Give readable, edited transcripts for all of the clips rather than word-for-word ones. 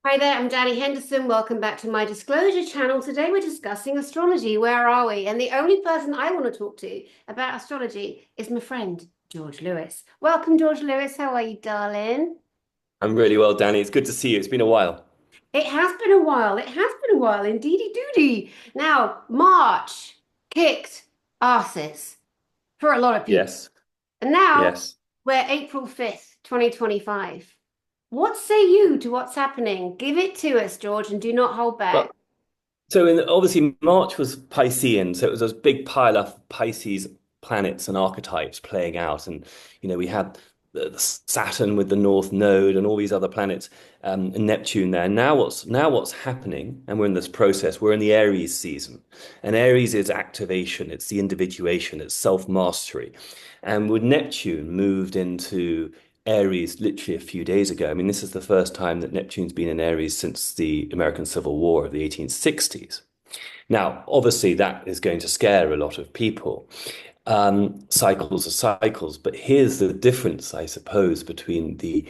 Hi there, I'm Danny Henderson. Welcome back to my disclosure channel. Today we're discussing astrology. Where are we? And the only person I want to talk to about astrology is my friend, George Lewis. Welcome, George Lewis. How are you, darling? I'm really well, Danny. It's good to see you. It's been a while. It has been a while. It has been a while, indeedy doody. Now, March kicked asses for a lot of people. Yes, And now yes. we're April 5th, 2025. What say you to what's happening? Give it to us, George, and do not hold back. Well, obviously March was Piscean, so it was a big pile of Pisces planets and archetypes playing out, and we had the Saturn with the North Node and all these other planets, and Neptune there. Now what's happening, and we're in this process. We're in the Aries season, and Aries is activation. It's the individuation. It's self-mastery, and with Neptune moved into Aries literally a few days ago. I mean, this is the first time that Neptune's been in Aries since the American Civil War of the 1860s. Now, obviously, that is going to scare a lot of people. Cycles are cycles, but here's the difference, I suppose, between the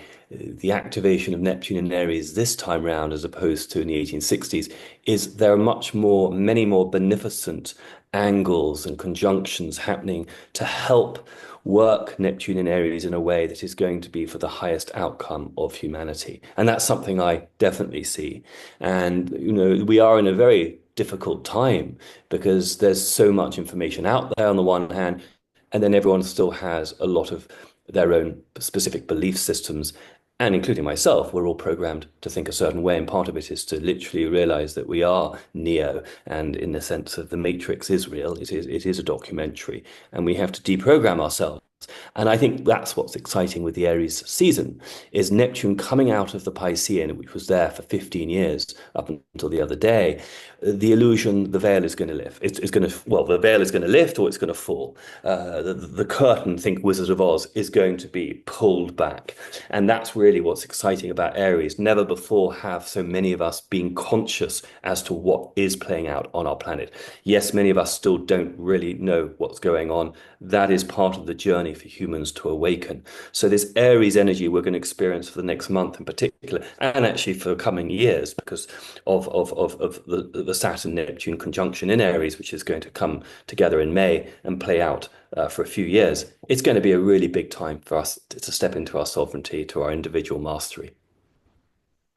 activation of Neptune in Aries this time round as opposed to in the 1860s, is there are many more beneficent angles and conjunctions happening to help work Neptune in Aries in a way that is going to be for the highest outcome of humanity. And that's something I definitely see. And, we are in a very difficult time because there's so much information out there on the one hand, and then everyone still has a lot of their own specific belief systems. And including myself, we're all programmed to think a certain way. And part of it is to literally realize that we are Neo. And in the sense of the Matrix is real, it is a documentary. And we have to deprogram ourselves. And I think that's what's exciting with the Aries season is Neptune coming out of the Piscean, which was there for 15 years up until the other day. The illusion, the veil is going to lift. It's going to, well, the veil is going to lift or it's going to fall. The curtain, think Wizard of Oz, is going to be pulled back. And that's really what's exciting about Aries. Never before have so many of us been conscious as to what is playing out on our planet. Yes, many of us still don't really know what's going on. That is part of the journey for humans to awaken. So this Aries energy we're going to experience for the next month in particular, and actually for the coming years, because of the Saturn Neptune conjunction in Aries, which is going to come together in May and play out for a few years. It's going to be a really big time for us to step into our sovereignty, to our individual mastery.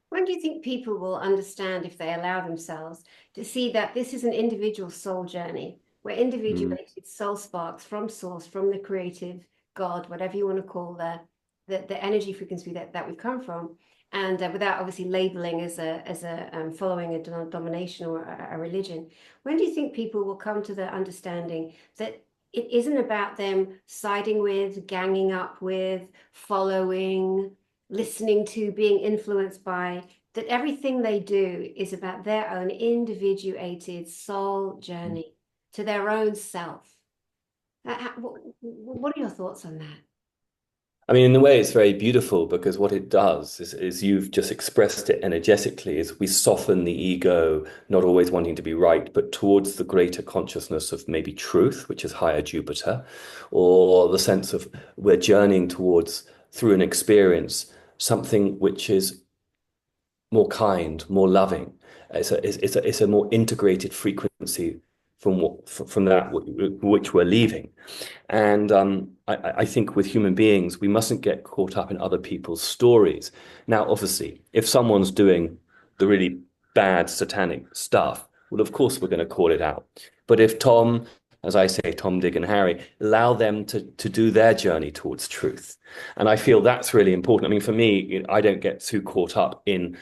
When do you think people will understand, if they allow themselves, to see that this is an individual soul journey, where Mm. individuated soul sparks from source, from the creative God, whatever you want to call the energy frequency that we've come from, and without obviously labeling as a following a domination or a religion, when do you think people will come to the understanding that it isn't about them siding with, ganging up with, following, listening to, being influenced by, that everything they do is about their own individuated soul journey to their own self? What are your thoughts on that? I mean, in a way, it's very beautiful because what it does is you've just expressed it energetically, is we soften the ego, not always wanting to be right, but towards the greater consciousness of maybe truth, which is higher Jupiter, or the sense of we're journeying towards, through an experience, something which is more kind, more loving. It's a more integrated frequency from that which we're leaving. And I think with human beings, we mustn't get caught up in other people's stories. Now, obviously, if someone's doing the really bad satanic stuff, well, of course we're going to call it out. But if Tom, as I say, Tom, Dick, and Harry, allow them to do their journey towards truth. And I feel that's really important. I mean, for me, I don't get too caught up in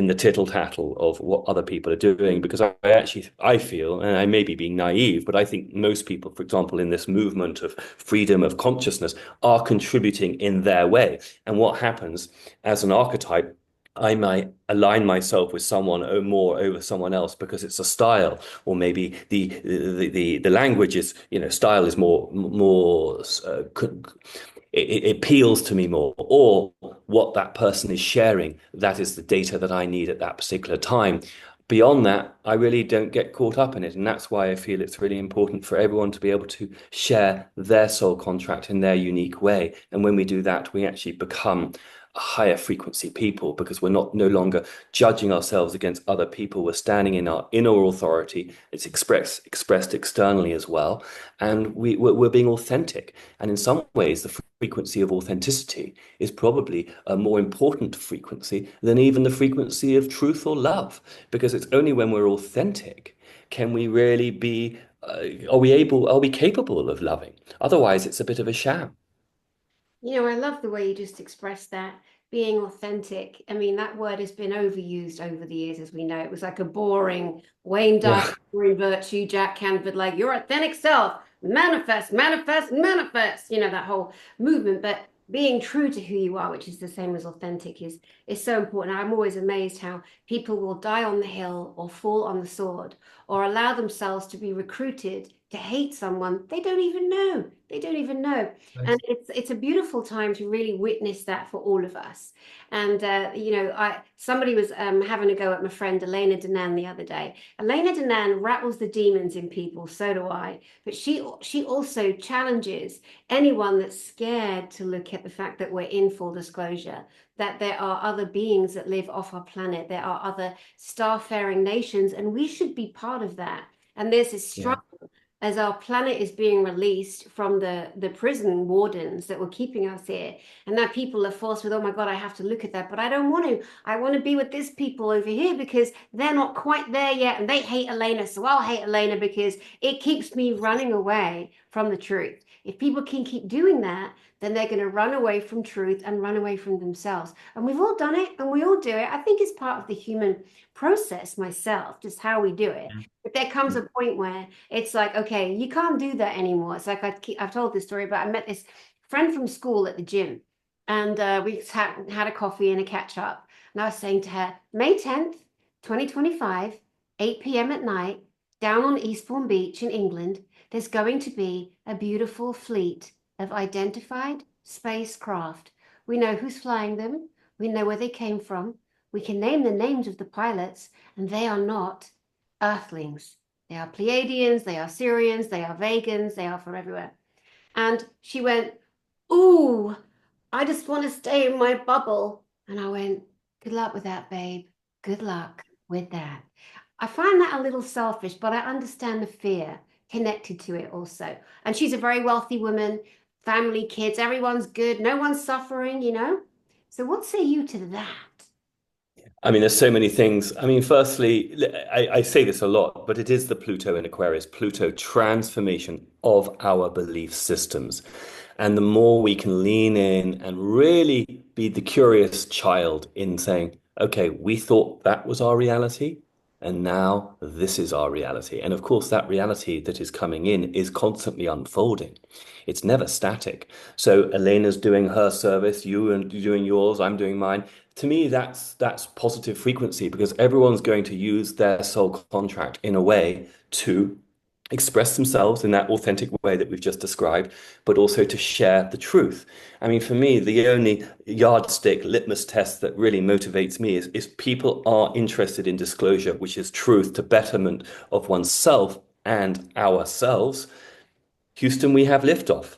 the tittle tattle of what other people are doing because I feel, and I may be being naive, but I think most people, for example, in this movement of freedom of consciousness, are contributing in their way. And what happens as an archetype, I might align myself with someone or more over someone else because it's a style, or maybe the language is, style is more it appeals to me more, or what that person is sharing, that is the data that I need at that particular time. Beyond that, I really don't get caught up in it. And that's why I feel it's really important for everyone to be able to share their soul contract in their unique way. And when we do that, we actually become higher frequency people because we're not no longer judging ourselves against other people. We're standing in our inner authority. It's expressed externally as well, and we're being authentic. And in some ways, the frequency of authenticity is probably a more important frequency than even the frequency of truth or love, because it's only when we're authentic can we really be. Are we capable of loving? Otherwise, it's a bit of a sham. You know, I love the way you just expressed that, being authentic. I mean, that word has been overused over the years, as we know. It was like a boring Wayne Dyer, Yeah. boring virtue, Jack Canfield, like your authentic self, manifest, manifest, manifest, you know, that whole movement. But being true to who you are, which is the same as authentic, is so important. I'm always amazed how people will die on the hill or fall on the sword or allow themselves to be recruited to hate someone they don't even know. They don't even know. And it's a beautiful time to really witness that for all of us. And you know, I somebody was having a go at my friend Elena Danan the other day. Elena Danan rattles the demons in people, so do I. But she also challenges anyone that's scared to look at the fact that we're in full disclosure, that there are other beings that live off our planet, there are other starfaring nations, and we should be part of that. And there's this Yeah. struggle as our planet is being released from the prison wardens that were keeping us here, and now people are forced with, oh my god, I have to look at that, but I don't want to. I want to be with this people over here because they're not quite there yet, and they hate Elena, so I'll hate Elena because it keeps me running away from the truth. If people can keep doing that, then they're going to run away from truth and run away from themselves. And we've all done it, and we all do it. I think it's part of the human process myself, just how we do it. But there comes a point where it's like, okay, you can't do that anymore. It's like I've told this story, but I met this friend from school at the gym, and we had a coffee and a catch up. And I was saying to her, May 10th, 2025, 8 p.m. at night, down on Eastbourne Beach in England, there's going to be a beautiful fleet of identified spacecraft. We know who's flying them, we know where they came from, we can name the names of the pilots, and they are not Earthlings. They are Pleiadians, they are Syrians, they are Vegans, they are from everywhere. And she went, ooh, I just want to stay in my bubble. And I went, good luck with that, babe. Good luck with that. I find that a little selfish, but I understand the fear connected to it also. And she's a very wealthy woman, family, kids, everyone's good, no one's suffering, you know? So what say you to that? I mean, there's so many things. I mean, firstly, I say this a lot, but it is the Pluto in Aquarius, Pluto transformation of our belief systems. And the more we can lean in and really be the curious child in saying, okay, we thought that was our reality, and now this is our reality. And of course, that reality that is coming in is constantly unfolding. It's never static. So Elena's doing her service, you and doing yours, I'm doing mine. To me, that's positive frequency because everyone's going to use their soul contract in a way to express themselves in that authentic way that we've just described, but also to share the truth. I mean, for me, the only yardstick litmus test that really motivates me is people are interested in disclosure, which is truth to betterment of oneself and ourselves. Houston, we have liftoff.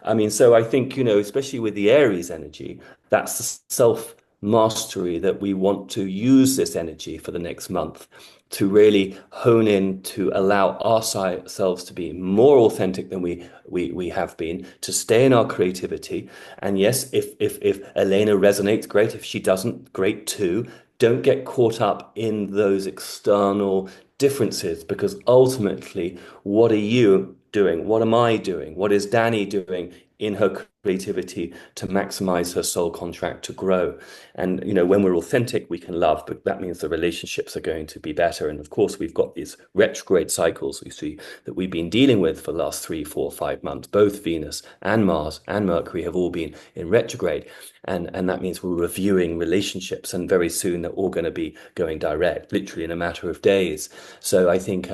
I mean, so I think, especially with the Aries energy, that's the self mastery that we want to use this energy for the next month to really hone in to allow ourselves to be more authentic than we have been, to stay in our creativity. And yes, if Elena resonates, great. If she doesn't, great too. Don't get caught up in those external differences because ultimately, what are you doing? What am I doing? What is Danny doing in her creativity to maximize her soul contract to grow? And, when we're authentic, we can love, but that means the relationships are going to be better. And of course, we've got these retrograde cycles we see that we've been dealing with for the last 3, 4, 5 months. Both Venus and Mars and Mercury have all been in retrograde. And that means we're reviewing relationships, and very soon they're all going to be going direct, literally in a matter of days. So I think,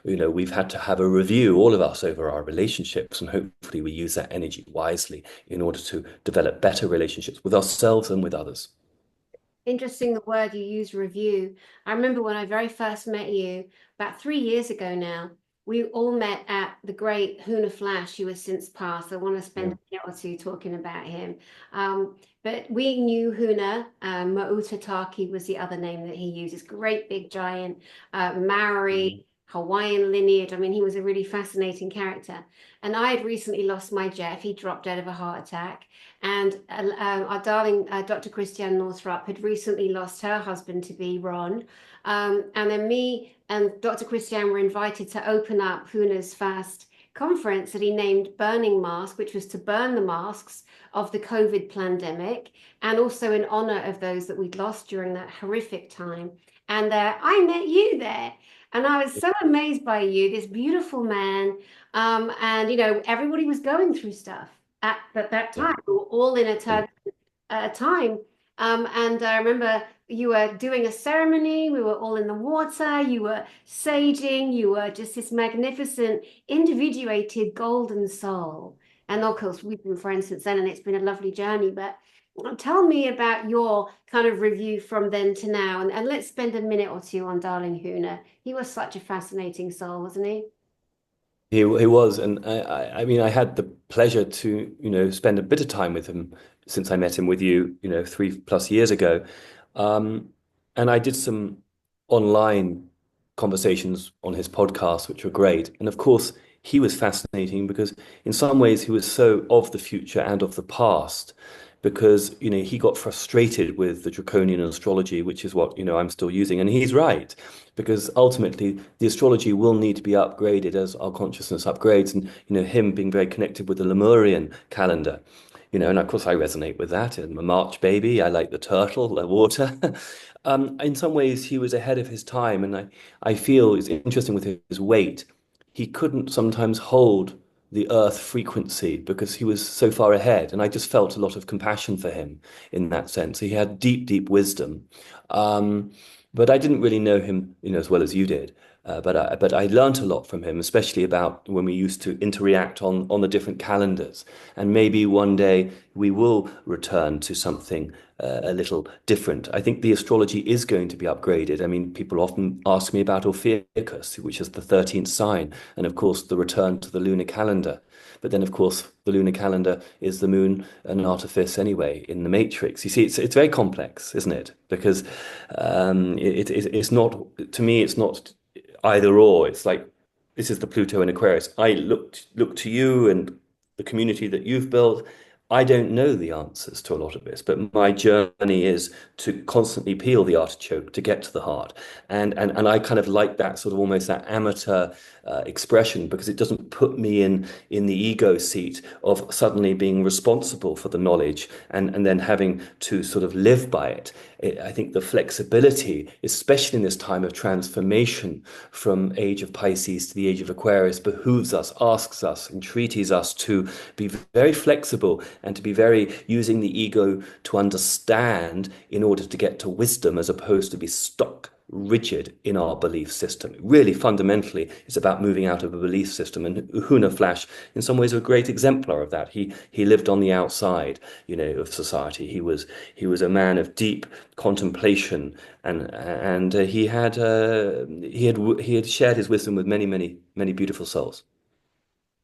we've had to have a review, all of us, over our relationships, and hopefully we use that energy wisely in order to develop better relationships with ourselves and with others. Interesting the word you use, review. I remember when I very first met you about 3 years ago now. we all met at the great Huna Flash, who has since passed. I want to spend Yeah. a minute or two talking about him. But we knew Huna. Mautataki was the other name that he used. This great big giant Maori, Hawaiian lineage. I mean, he was a really fascinating character. And I had recently lost my Jeff. He dropped dead of a heart attack. And our darling Dr. Christiane Northrup had recently lost her husband to be Ron. And then me and Dr. Christiane were invited to open up Huna's first conference that he named Burning Mask, which was to burn the masks of the COVID pandemic, and also in honor of those that we'd lost during that horrific time. And I met you there. And I was so amazed by you, this beautiful man. And, everybody was going through stuff at that Yeah. time. We were all in a time. And I remember you were doing a ceremony. We were all in the water. You were saging. You were just this magnificent, individuated golden soul. And of course, we've been friends since then, and it's been a lovely journey. But tell me about your kind of review from then to now. And let's spend a minute or two on Darling Huna. He was such a fascinating soul, wasn't he? He was, and I mean, I had the pleasure to, spend a bit of time with him since I met him with you, 3+ years ago. Um, and I did some online conversations on his podcast, which were great. And of course, he was fascinating because in some ways he was so of the future and of the past because, he got frustrated with the draconian astrology, which is what, I'm still using. And he's right, because ultimately the astrology will need to be upgraded as our consciousness upgrades. And, him being very connected with the Lemurian calendar. And of course I resonate with that. I'm a March baby. I like the turtle, the water. In some ways, he was ahead of his time, and I feel it's interesting with his weight. He couldn't sometimes hold the Earth frequency because he was so far ahead, and I just felt a lot of compassion for him in that sense. He had deep, deep wisdom, um, but I didn't really know him, as well as you did. But I learned a lot from him, especially about when we used to interact on the different calendars. And maybe one day we will return to something a little different. I think the astrology is going to be upgraded. I mean, people often ask me about Ophiuchus, which is the 13th sign, and of course the return to the lunar calendar. But then, of course, the lunar calendar is the moon an artifice anyway in the matrix. You see, it's very complex, isn't it? Because it's not, to me, it's not either or. It's like this is the Pluto in Aquarius. I look to you and the community that you've built. I don't know the answers to a lot of this, but my journey is to constantly peel the artichoke to get to the heart. And I kind of like that sort of almost that amateur expression because it doesn't put me in the ego seat of suddenly being responsible for the knowledge and then having to sort of live by it. I think the flexibility, especially in this time of transformation from age of Pisces to the age of Aquarius, behooves us, asks us, entreaties us to be very flexible and to be very using the ego to understand in order to get to wisdom as opposed to be stuck rigid in our belief system. Really, fundamentally, it's about moving out of a belief system. And Huna Flash, in some ways, a great exemplar of that. He lived on the outside, of society. He was a man of deep contemplation, and he had shared his wisdom with many, many, many beautiful souls.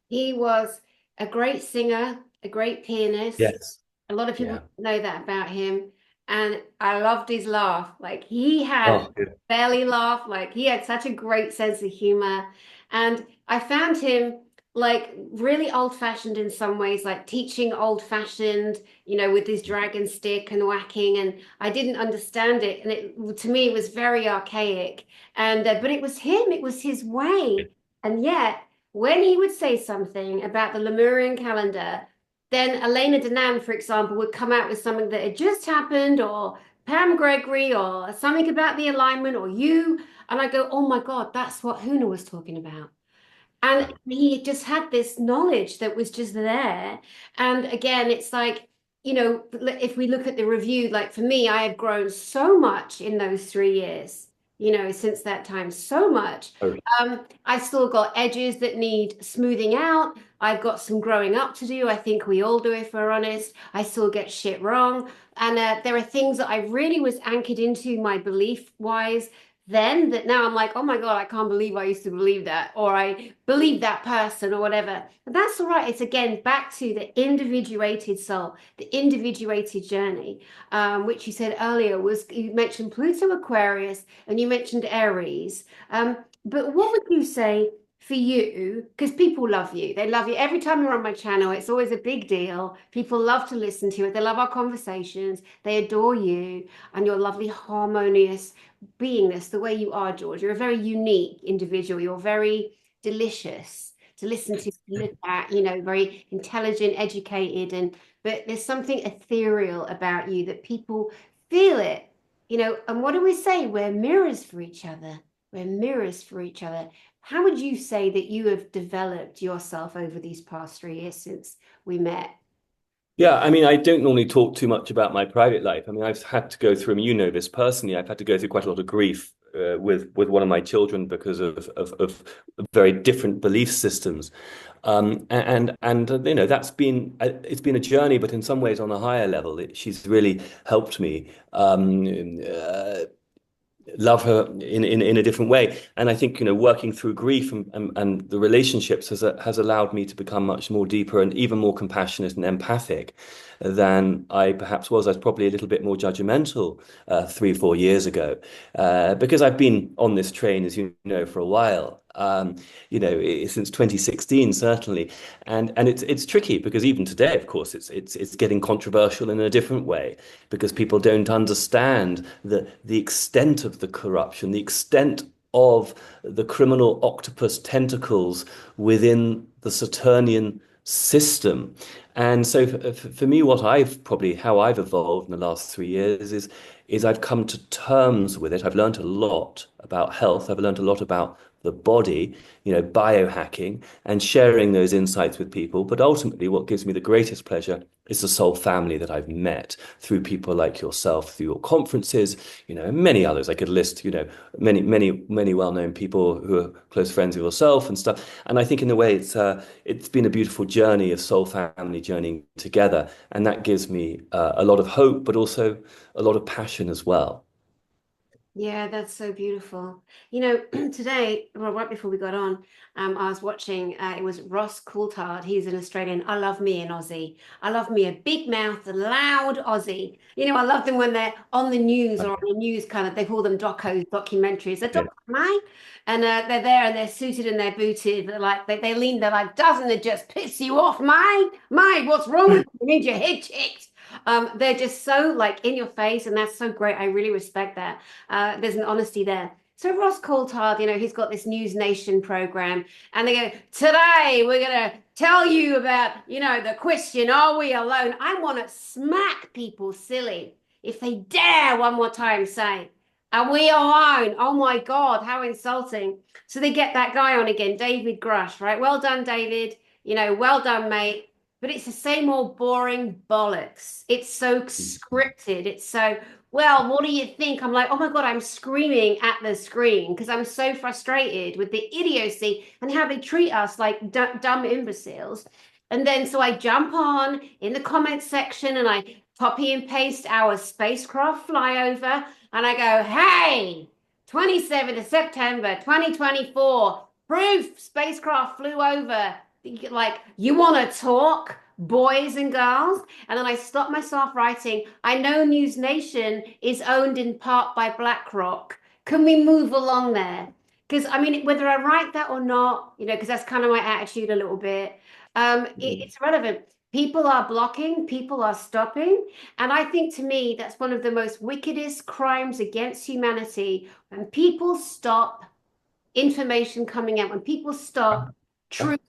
He was a great singer, a great pianist. Yes. A lot of people Yeah. know that about him. And I loved his laugh. Like he had Oh, good. belly laugh, like he had such a great sense of humor. And I found him like really old-fashioned in some ways, like teaching old-fashioned, with his dragon stick and whacking. And I didn't understand it. And to me, it was very archaic. And but it was him, it was his way. And yet, when he would say something about the Lemurian calendar, then Elena Denan, for example, would come out with something that had just happened, or Pam Gregory, or something about the alignment, or you. And I go, oh my God, that's what Huna was talking about. And he just had this knowledge that was just there. And again, it's like, if we look at the review, like for me, I have grown so much in those 3 years, since that time, so much. Oh, I've still got edges that need smoothing out. I've got some growing up to do. I think we all do, if we're honest. I still get shit wrong. And there are things that I really was anchored into my belief wise then that now I'm like, oh my God, I can't believe I used to believe that, or I believe that person, or whatever. But that's all right. It's again back to the individuated soul, the individuated journey, which you said earlier was you mentioned Pluto Aquarius and you mentioned Aries. But what would you say for you? Because people love you. They love you. Every time you're on my channel, it's always a big deal. People love to listen to it. They love our conversations. They adore you and your lovely, harmonious beingness, the way you are, George. You're a very unique individual. You're very delicious to listen to, look at, very intelligent, educated, but there's something ethereal about you that people feel it, and what do we say? We're mirrors for each other. We're mirrors for each other. How would you say that you have developed yourself over these past 3 years since we met? Yeah, I mean, I don't normally talk too much about my private life. I mean, I've had to go through, I mean, you know this personally, I've had to go through quite a lot of grief with one of my children because of very different belief systems. That's been it's been a journey, but in some ways on a higher level, she's really helped me love her in a different way. And I think, working through grief and the relationships has allowed me to become much more deeper and even more compassionate and empathic than I perhaps was. I was probably a little bit more judgmental 3, 4 years ago, because I've been on this train, as you know, for a while. Since 2016, certainly, and it's tricky because even today, of course, it's getting controversial in a different way because people don't understand the extent of the corruption, the extent of the criminal octopus tentacles within the Saturnian system. And so for me, how I've evolved in the last 3 years is I've come to terms with it. I've learned a lot about health. I've learned a lot about the body, biohacking and sharing those insights with people. But ultimately, what gives me the greatest pleasure is the soul family that I've met through people like yourself, through your conferences, and many others. I could list, many, many, many well-known people who are close friends of yourself and stuff. And I think in a way, it's been a beautiful journey of soul family journeying together. And that gives me a lot of hope, but also a lot of passion as well. Yeah, that's so beautiful. Today, well, right before we got on, I was watching, it was Ross Coulthard. He's an Australian. I love me an Aussie. I love me a big mouth, a loud Aussie. I love them when they're on the news or on the news kind of, they call them documentaries. They're Yeah, mate. And they're there and they're suited and they're booted. They're like, they lean, they're like, doesn't it just piss you off, mate? Mate, what's wrong with you? You need your head checked. They're just so like in your face, and that's so great. I really respect that. There's an honesty there. So Ross Coulthard, he's got this News Nation program, and they go, today we're gonna tell you about, the question, are we alone? I want to smack people silly if they dare one more time say, are we alone? Oh my God, how insulting. So they get that guy on again, David Grush, right? Well done, David. Well done, mate. But it's the same old boring bollocks. It's so scripted. It's so, well, what do you think? I'm like, oh my God, I'm screaming at the screen because I'm so frustrated with the idiocy and how they treat us like dumb imbeciles. And then so I jump on in the comments section and I copy and paste our spacecraft flyover and I go, hey, 27th of September 2024, proof spacecraft flew over. Like, you want to talk, boys and girls? And then I stop myself writing, I know News Nation is owned in part by BlackRock. Can we move along there? Because, I mean, whether I write that or not, because that's kind of my attitude a little bit, it's relevant. People are blocking, people are stopping. And I think to me, that's one of the most wickedest crimes against humanity when people stop information coming out, when people stop truth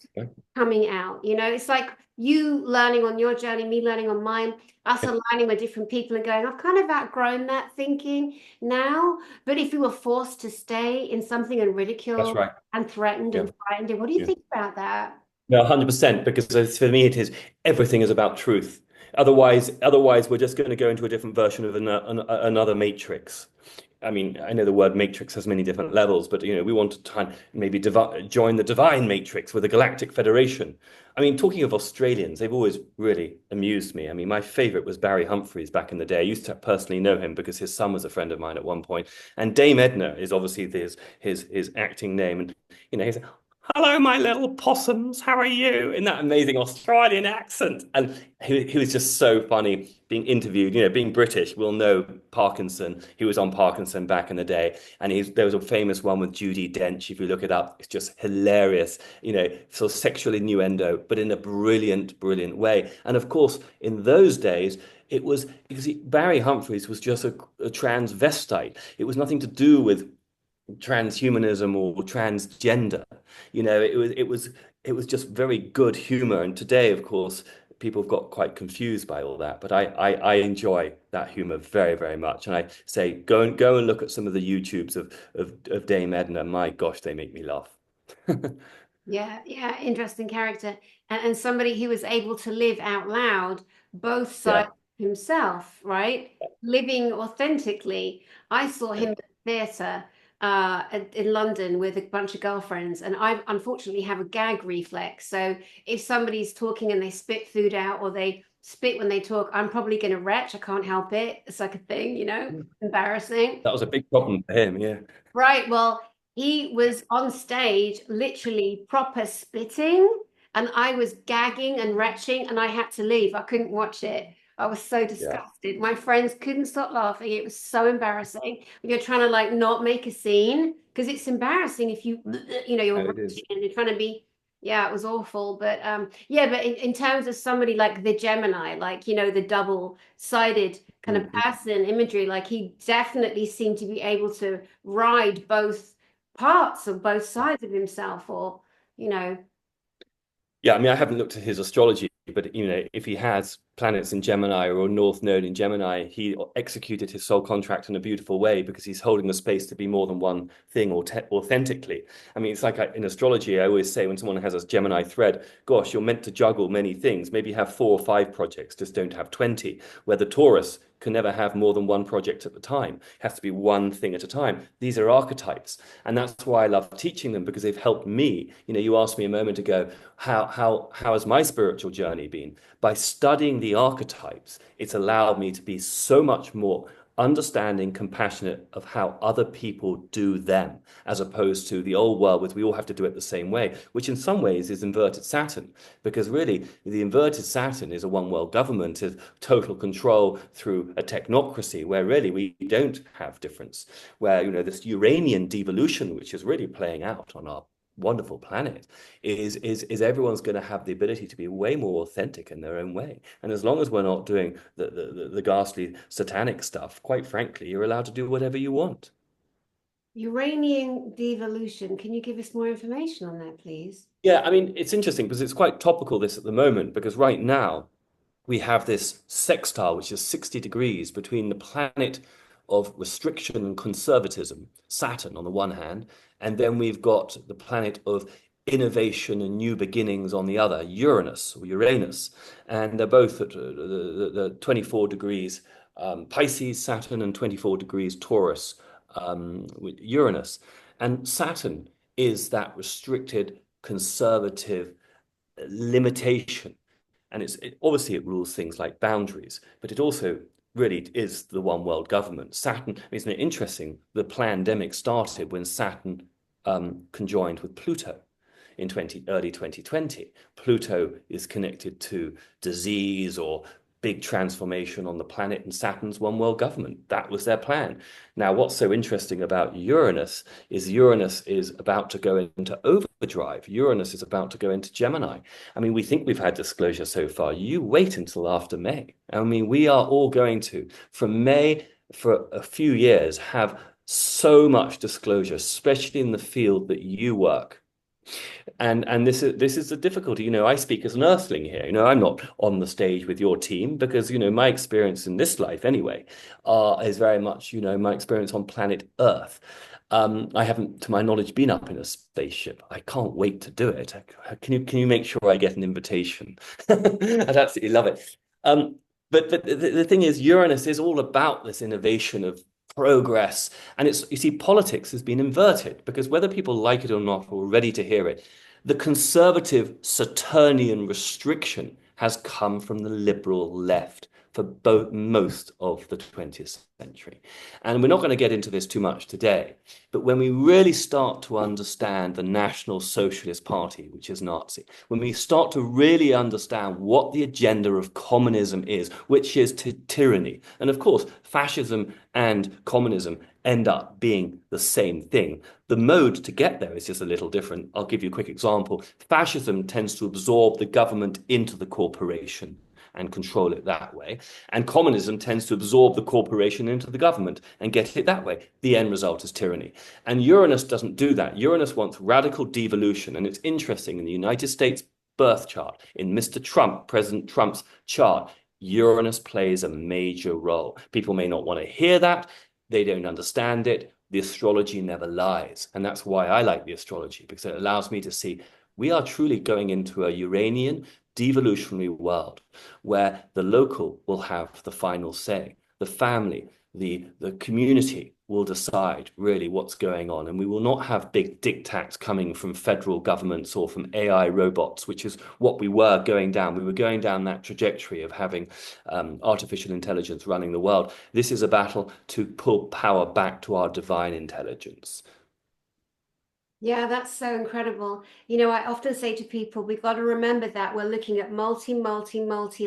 coming out. It's like you learning on your journey, me learning on mine, us aligning with different people and going, I've kind of outgrown that thinking now. But if you were forced to stay in something and that's ridiculed right. and threatened Yeah. and frightened, what do you Yeah. think about that? No, 100%, because for me it is everything is about truth. Otherwise we're just going to go into a different version of another matrix. I mean, I know the word matrix has many different levels, but we want to try and maybe join the divine matrix with the Galactic Federation. I mean, talking of Australians, they've always really amused me. I mean, my favorite was Barry Humphries back in the day. I used to personally know him because his son was a friend of mine at one point. And Dame Edna is obviously his acting name. And he's hello, my little possums. How are you? In that amazing Australian accent. And he was just so funny being interviewed, being British. We'll know Parkinson. He was on Parkinson back in the day. And there was a famous one with Judi Dench. If you look it up, it's just hilarious, sort of sexual innuendo, but in a brilliant, brilliant way. And of course, in those days, it was because Barry Humphries was just a transvestite. It was nothing to do with transhumanism or transgender. It was just very good humor. And today, of course, people have got quite confused by all that. But I enjoy that humor very, very much. And I say go and look at some of the YouTubes of Dame Edna. My gosh, they make me laugh. Yeah, yeah, interesting character. And somebody who was able to live out loud both Yeah. sides of himself, right? Living authentically. I saw Yeah. him at the theatre in London with a bunch of girlfriends, and I unfortunately have a gag reflex. So if somebody's talking and they spit food out or they spit when they talk, I'm probably going to retch. I can't help it. It's like a thing, embarrassing. That was a big problem for him. Yeah. Right. Well, he was on stage, literally proper spitting, and I was gagging and retching, and I had to leave. I couldn't watch it. I was so Yeah. disgusted. My friends couldn't stop laughing. It was so embarrassing. When you're trying to like not make a scene, because it's embarrassing if you're No, it retching is. and you're trying to be, yeah, it was awful. But yeah, but in terms of somebody like the Gemini, like, the double-sided kind of Mhm. person imagery, like he definitely seemed to be able to ride both parts of both sides of himself, or you know Yeah, I mean, I haven't looked at his astrology, but if he has planets in Gemini or a North Node in Gemini, he executed his soul contract in a beautiful way because he's holding the space to be more than one thing or authentically. I mean, it's like in astrology, I always say when someone has a Gemini thread, gosh, you're meant to juggle many things. Maybe have 4 or 5 projects, just don't have 20. Where the Taurus can never have more than one project at the time. It has to be one thing at a time. These are archetypes. And that's why I love teaching them because they've helped me. You asked me a moment ago, how has my spiritual journey been? By studying the archetypes, it's allowed me to be so much more understanding, compassionate of how other people do them, as opposed to the old world, which we all have to do it the same way, which in some ways is inverted Saturn, because really the inverted Saturn is a one world government, is total control through a technocracy, where really we don't have difference, where this Uranian devolution, which is really playing out on our wonderful planet, is everyone's going to have the ability to be way more authentic in their own way. And as long as we're not doing the ghastly satanic stuff, quite frankly, you're allowed to do whatever you want. Uranian devolution. Can you give us more information on that, please? Yeah, I mean, it's interesting because it's quite topical this at the moment, because right now we have this sextile, which is 60 degrees between the planet of restriction and conservatism, Saturn on the one hand, and then we've got the planet of innovation and new beginnings on the other, Uranus or Uranus. And they're both at the 24 degrees Pisces, Saturn, and 24 degrees Taurus, with Uranus. And Saturn is that restricted, conservative limitation, and obviously it rules things like boundaries, but it also really is the one world government. Saturn, isn't it interesting? The pandemic started when Saturn conjoined with Pluto in early 2020. Pluto is connected to disease or big transformation on the planet, and Saturn's one world government. That was their plan. Now, what's so interesting about Uranus is about to go into overdrive. Uranus is about to go into Gemini. I mean, we think we've had disclosure so far. You wait until after May. I mean, we are all going to, from May for a few years, have so much disclosure, especially in the field that you work. And this is the difficulty. I speak as an earthling here. I'm not on the stage with your team because my experience in this life anyway is very much my experience on planet Earth. I haven't, to my knowledge, been up in a spaceship. I can't wait to do it. Can you make sure I get an invitation? I'd absolutely love it. But the thing is, Uranus is all about this innovation of progress. And you see, politics has been inverted because whether people like it or not, or ready to hear it, the conservative Saturnian restriction has come from the liberal left for both most of the 20th century. And we're not going to get into this too much today, but when we really start to understand the National Socialist Party, which is Nazi, when we start to really understand what the agenda of communism is, which is tyranny, and of course, fascism and communism end up being the same thing. The mode to get there is just a little different. I'll give you a quick example. Fascism tends to absorb the government into the corporation and control it that way. And communism tends to absorb the corporation into the government and get it that way. The end result is tyranny. And Uranus doesn't do that. Uranus wants radical devolution. And it's interesting, in the United States birth chart, in Mr. Trump, President Trump's chart, Uranus plays a major role. People may not want to hear that. They don't understand it. The astrology never lies. And that's why I like the astrology, because it allows me to see we are truly going into a Uranian devolutionary world where the local will have the final say. The family, the community will decide really what's going on. And we will not have big diktats coming from federal governments or from AI robots, which is what we were going down. We were going down that trajectory of having artificial intelligence running the world. This is a battle to pull power back to our divine intelligence. Yeah, that's so incredible. You know, I often say to people, we've got to remember that we're looking at multi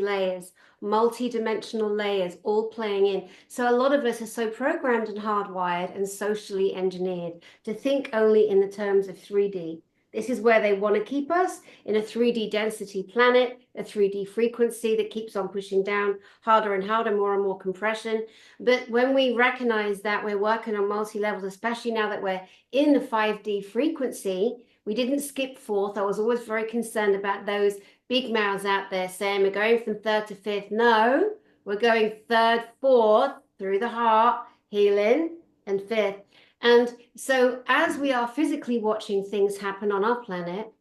layers, multi-dimensional layers all playing in. So a lot of us are so programmed and hardwired and socially engineered to think only in the terms of 3D. This is where they want to keep us, in a 3D density planet, a 3D frequency that keeps on pushing down harder and harder, more and more compression. But when we recognize that we're working on multi-levels, especially now that we're in the 5D frequency, we didn't skip fourth. I was always very concerned about those big mouths out there saying we're going from third to fifth. No, we're going third, fourth, through the heart, healing, and fifth. And so as we are physically watching things happen on our planet,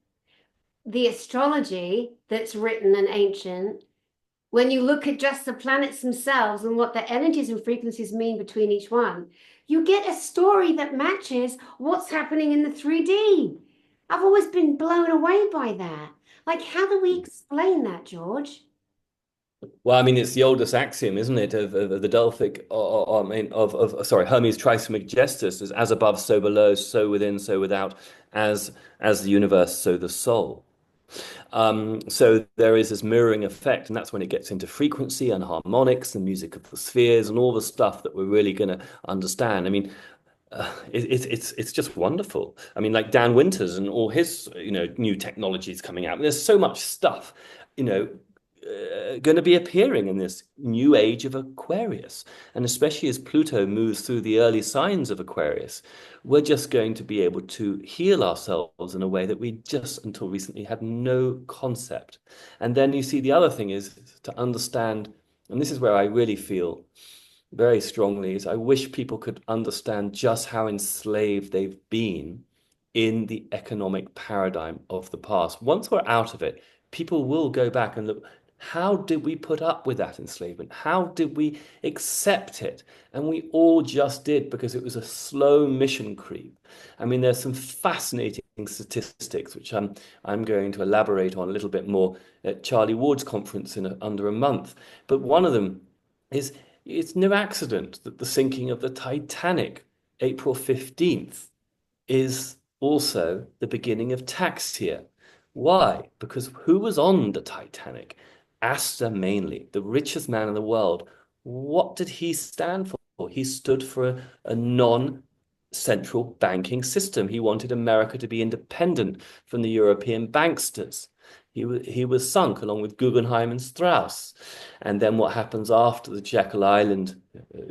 the astrology that's written and ancient, when you look at just the planets themselves and what the energies and frequencies mean between each one, you get a story that matches what's happening in the 3D. I've always been blown away by that. Like, how do we explain that, George? Well, I mean, it's the oldest axiom, isn't it, of the Delphic, I mean, sorry, Hermes Trismegistus, is as above, so below, so within, so without, as the universe, so the soul. So there is this mirroring effect, and that's when it gets into frequency and harmonics, the music of the spheres, and all the stuff that we're really going to understand. I mean, it's just wonderful. I mean, like Dan Winters and all his new technologies coming out. There's so much stuff, you know, going to be appearing in this new age of Aquarius. And especially as Pluto moves through the early signs of Aquarius, we're just going to be able to heal ourselves in a way that we just until recently had no concept. And then you see the other thing is to understand, and this is where I really feel very strongly, is I wish people could understand just how enslaved they've been in the economic paradigm of the past. Once we're out of it, people will go back and look, how did we put up with that enslavement? How did we accept it? And we all just did, because it was a slow mission creep. I mean, there's some fascinating statistics, which I'm going to elaborate on a little bit more at Charlie Ward's conference in under a month. But one of them is, it's no accident that the sinking of the Titanic, April 15th, is also the beginning of tax year. Why? Because who was on the Titanic? Astor Manley, the richest man in the world. What did he stand for? He stood for a non-central banking system. He wanted America to be independent from the European banksters. He was sunk along with Guggenheim and Strauss. And then what happens after the Jekyll Island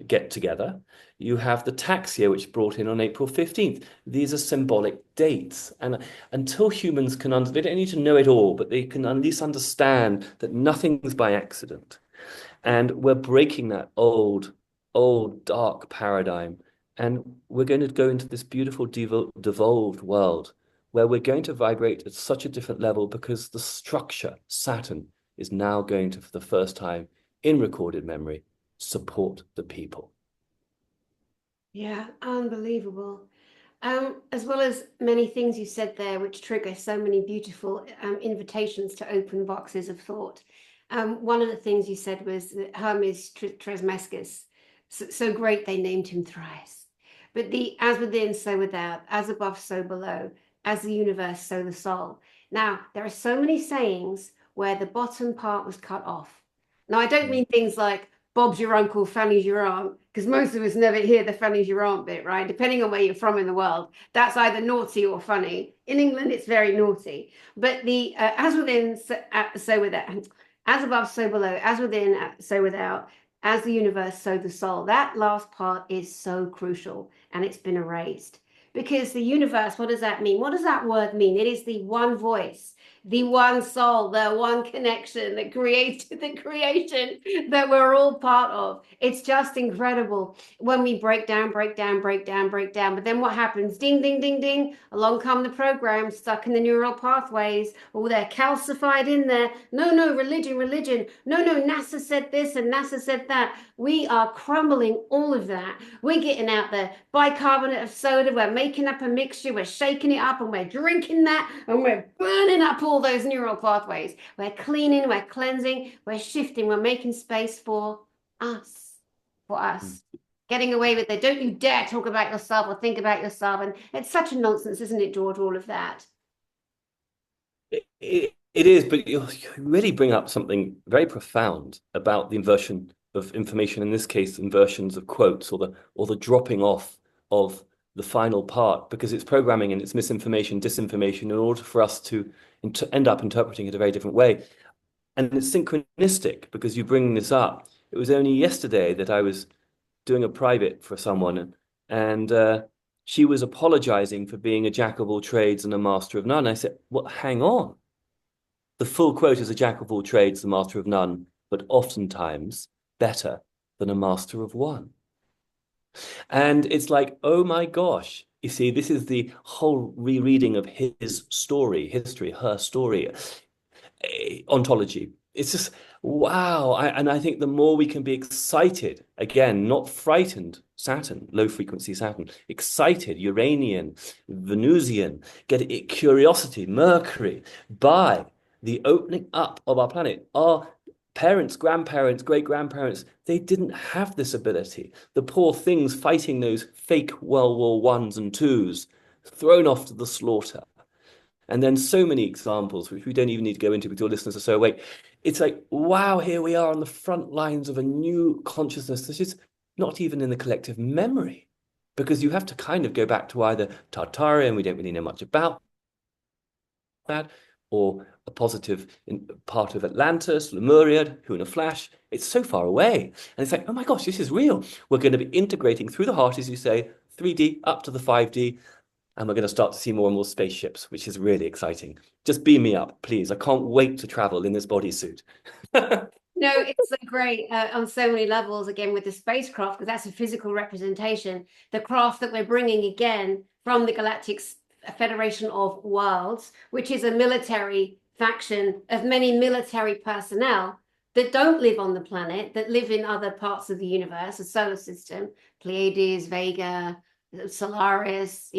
get together? You have the tax year, which brought in on April 15th. These are symbolic dates. And until humans can, they don't need to know it all, but they can at least understand that nothing's by accident. And we're breaking that old dark paradigm. And we're going to go into this beautiful devolved world where we're going to vibrate at such a different level, because the structure, Saturn, is now going to, for the first time in recorded memory, support the people. Yeah, unbelievable. As well as many things you said there, which trigger so many beautiful invitations to open boxes of thought. One of the things you said was that Hermes Trismegistus, so great they named him thrice. But the as within, so without, as above, so below, as the universe, so the soul. Now, there are so many sayings where the bottom part was cut off. Now, I don't mean things like Bob's your uncle, Fanny's your aunt, because most of us never hear the Fanny's your aunt bit, right? Depending on where you're from in the world, that's either naughty or funny. In England, it's very naughty. But the as within, so without, as above, so below, as within, so without, as the universe, so the soul. That last part is so crucial, and it's been erased. Because the universe, what does that mean? What does that word mean? It is the one voice, the one soul, the one connection that created the creation that we're all part of. It's just incredible when we break down, break down, break down, break down. But then what happens? Ding, ding, ding, ding. Along come the programs stuck in the neural pathways. Oh, they're calcified in there. No, no, religion, religion. No, no, NASA said this and NASA said that. We are crumbling all of that. We're getting out the bicarbonate of soda. We're making up a mixture. We're shaking it up and we're drinking that and we're burning up all those neural pathways. We're cleaning, we're cleansing, we're shifting, we're making space for us, for us. Getting away with it. Don't you dare talk about yourself or think about yourself. And it's such a nonsense, isn't it, George, all of that? It is, but you really bring up something very profound about the inversion of information, in this case, inversions of quotes or the dropping off of the final part, because it's programming and it's misinformation, disinformation, in order for us to end up interpreting it a very different way. And it's synchronistic because you bring this up. It was only yesterday that I was doing a private for someone, and she was apologizing for being a jack of all trades and a master of none. I said, well, hang on. The full quote is a jack of all trades, the master of none, but oftentimes better than a master of one. And it's like, oh my gosh. You see, this is the whole rereading of his story, history, her story, ontology. It's just, wow. And I think the more we can be excited, again, not frightened, Saturn, low frequency Saturn, excited, Uranian, Venusian, get it, curiosity, Mercury, by the opening up of our planet. Our parents, grandparents, great grandparents, they didn't have this ability. The poor things fighting those fake World War Ones and twos, thrown off to the slaughter. And then so many examples, which we don't even need to go into because your listeners are so awake. It's like, wow, here we are on the front lines of a new consciousness that is not even in the collective memory. Because you have to kind of go back to either Tartarian, we don't really know much about that, or a positive part of Atlantis, Lemuria, who in a flash. It's so far away. And it's like, oh my gosh, this is real. We're going to be integrating through the heart, as you say, 3D up to the 5D. And we're going to start to see more and more spaceships, which is really exciting. Just beam me up, please. I can't wait to travel in this bodysuit. No, it's so great on so many levels, again, with the spacecraft, because that's a physical representation. The craft that we're bringing again from the Galactic Federation of Worlds, which is a military faction of many military personnel that don't live on the planet, that live in other parts of the universe, the solar system, Pleiades, Vega, Solaris,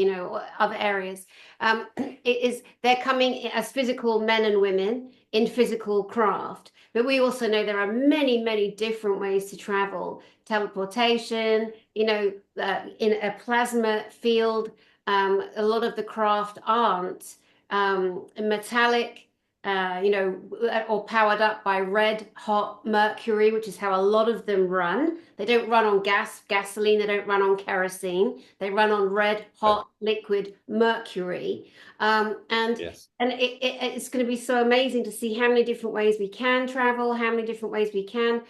other areas. They're coming as physical men and women in physical craft. But we also know there are many, many different ways to travel. Teleportation, in a plasma field. A lot of the craft aren't metallic, or powered up by red hot mercury, which is how a lot of them run. They don't run on gasoline, they don't run on kerosene, they run on red hot liquid mercury. And Yes. it's going to be so amazing to see how many different ways we can travel, how many different ways we can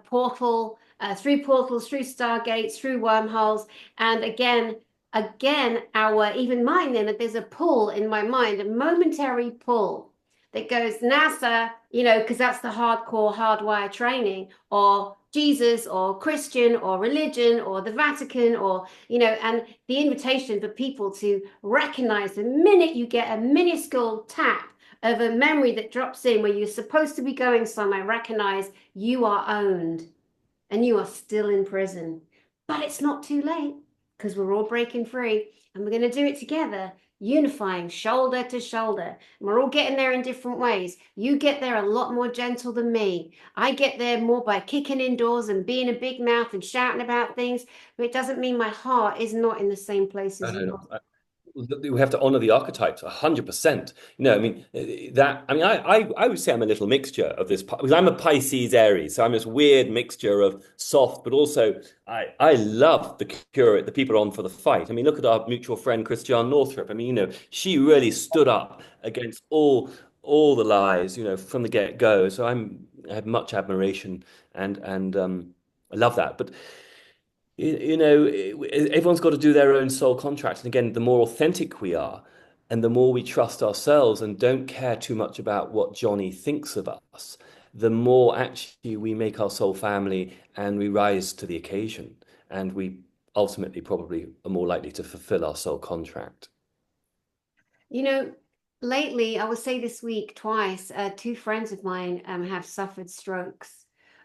portals, through stargates, through wormholes. And again, even mine, then there's a pull in my mind, a momentary pull that goes NASA, because that's the hardcore hardwire training, or Jesus, or Christian, or religion, or the Vatican, or, and the invitation for people to recognize the minute you get a minuscule tap of a memory that drops in where you're supposed to be going somewhere, recognize you are owned and you are still in prison. But it's not too late. because we're all breaking free and we're going to do it together, unifying shoulder to shoulder. And we're all getting there in different ways. You get there a lot more gentle than me. I get there more by kicking indoors and being a big mouth and shouting about things, but it doesn't mean my heart is not in the same place I as don't yours. know. We have to honor the archetypes 100%. I mean, I would say I'm a little mixture of this because I'm a Pisces Aries, so I'm this weird mixture of soft, but also I love the people on for the fight. I mean, look at our mutual friend Christiane Northrup. I mean, she really stood up against all the lies, from the get-go. So I have much admiration and I love that. But everyone's got to do their own soul contract. And again, the more authentic we are, and the more we trust ourselves and don't care too much about what Johnny thinks of us, the more actually we make our soul family and we rise to the occasion. And we ultimately probably are more likely to fulfill our soul contract. You know, lately, I would say this week twice, two friends of mine have suffered strokes.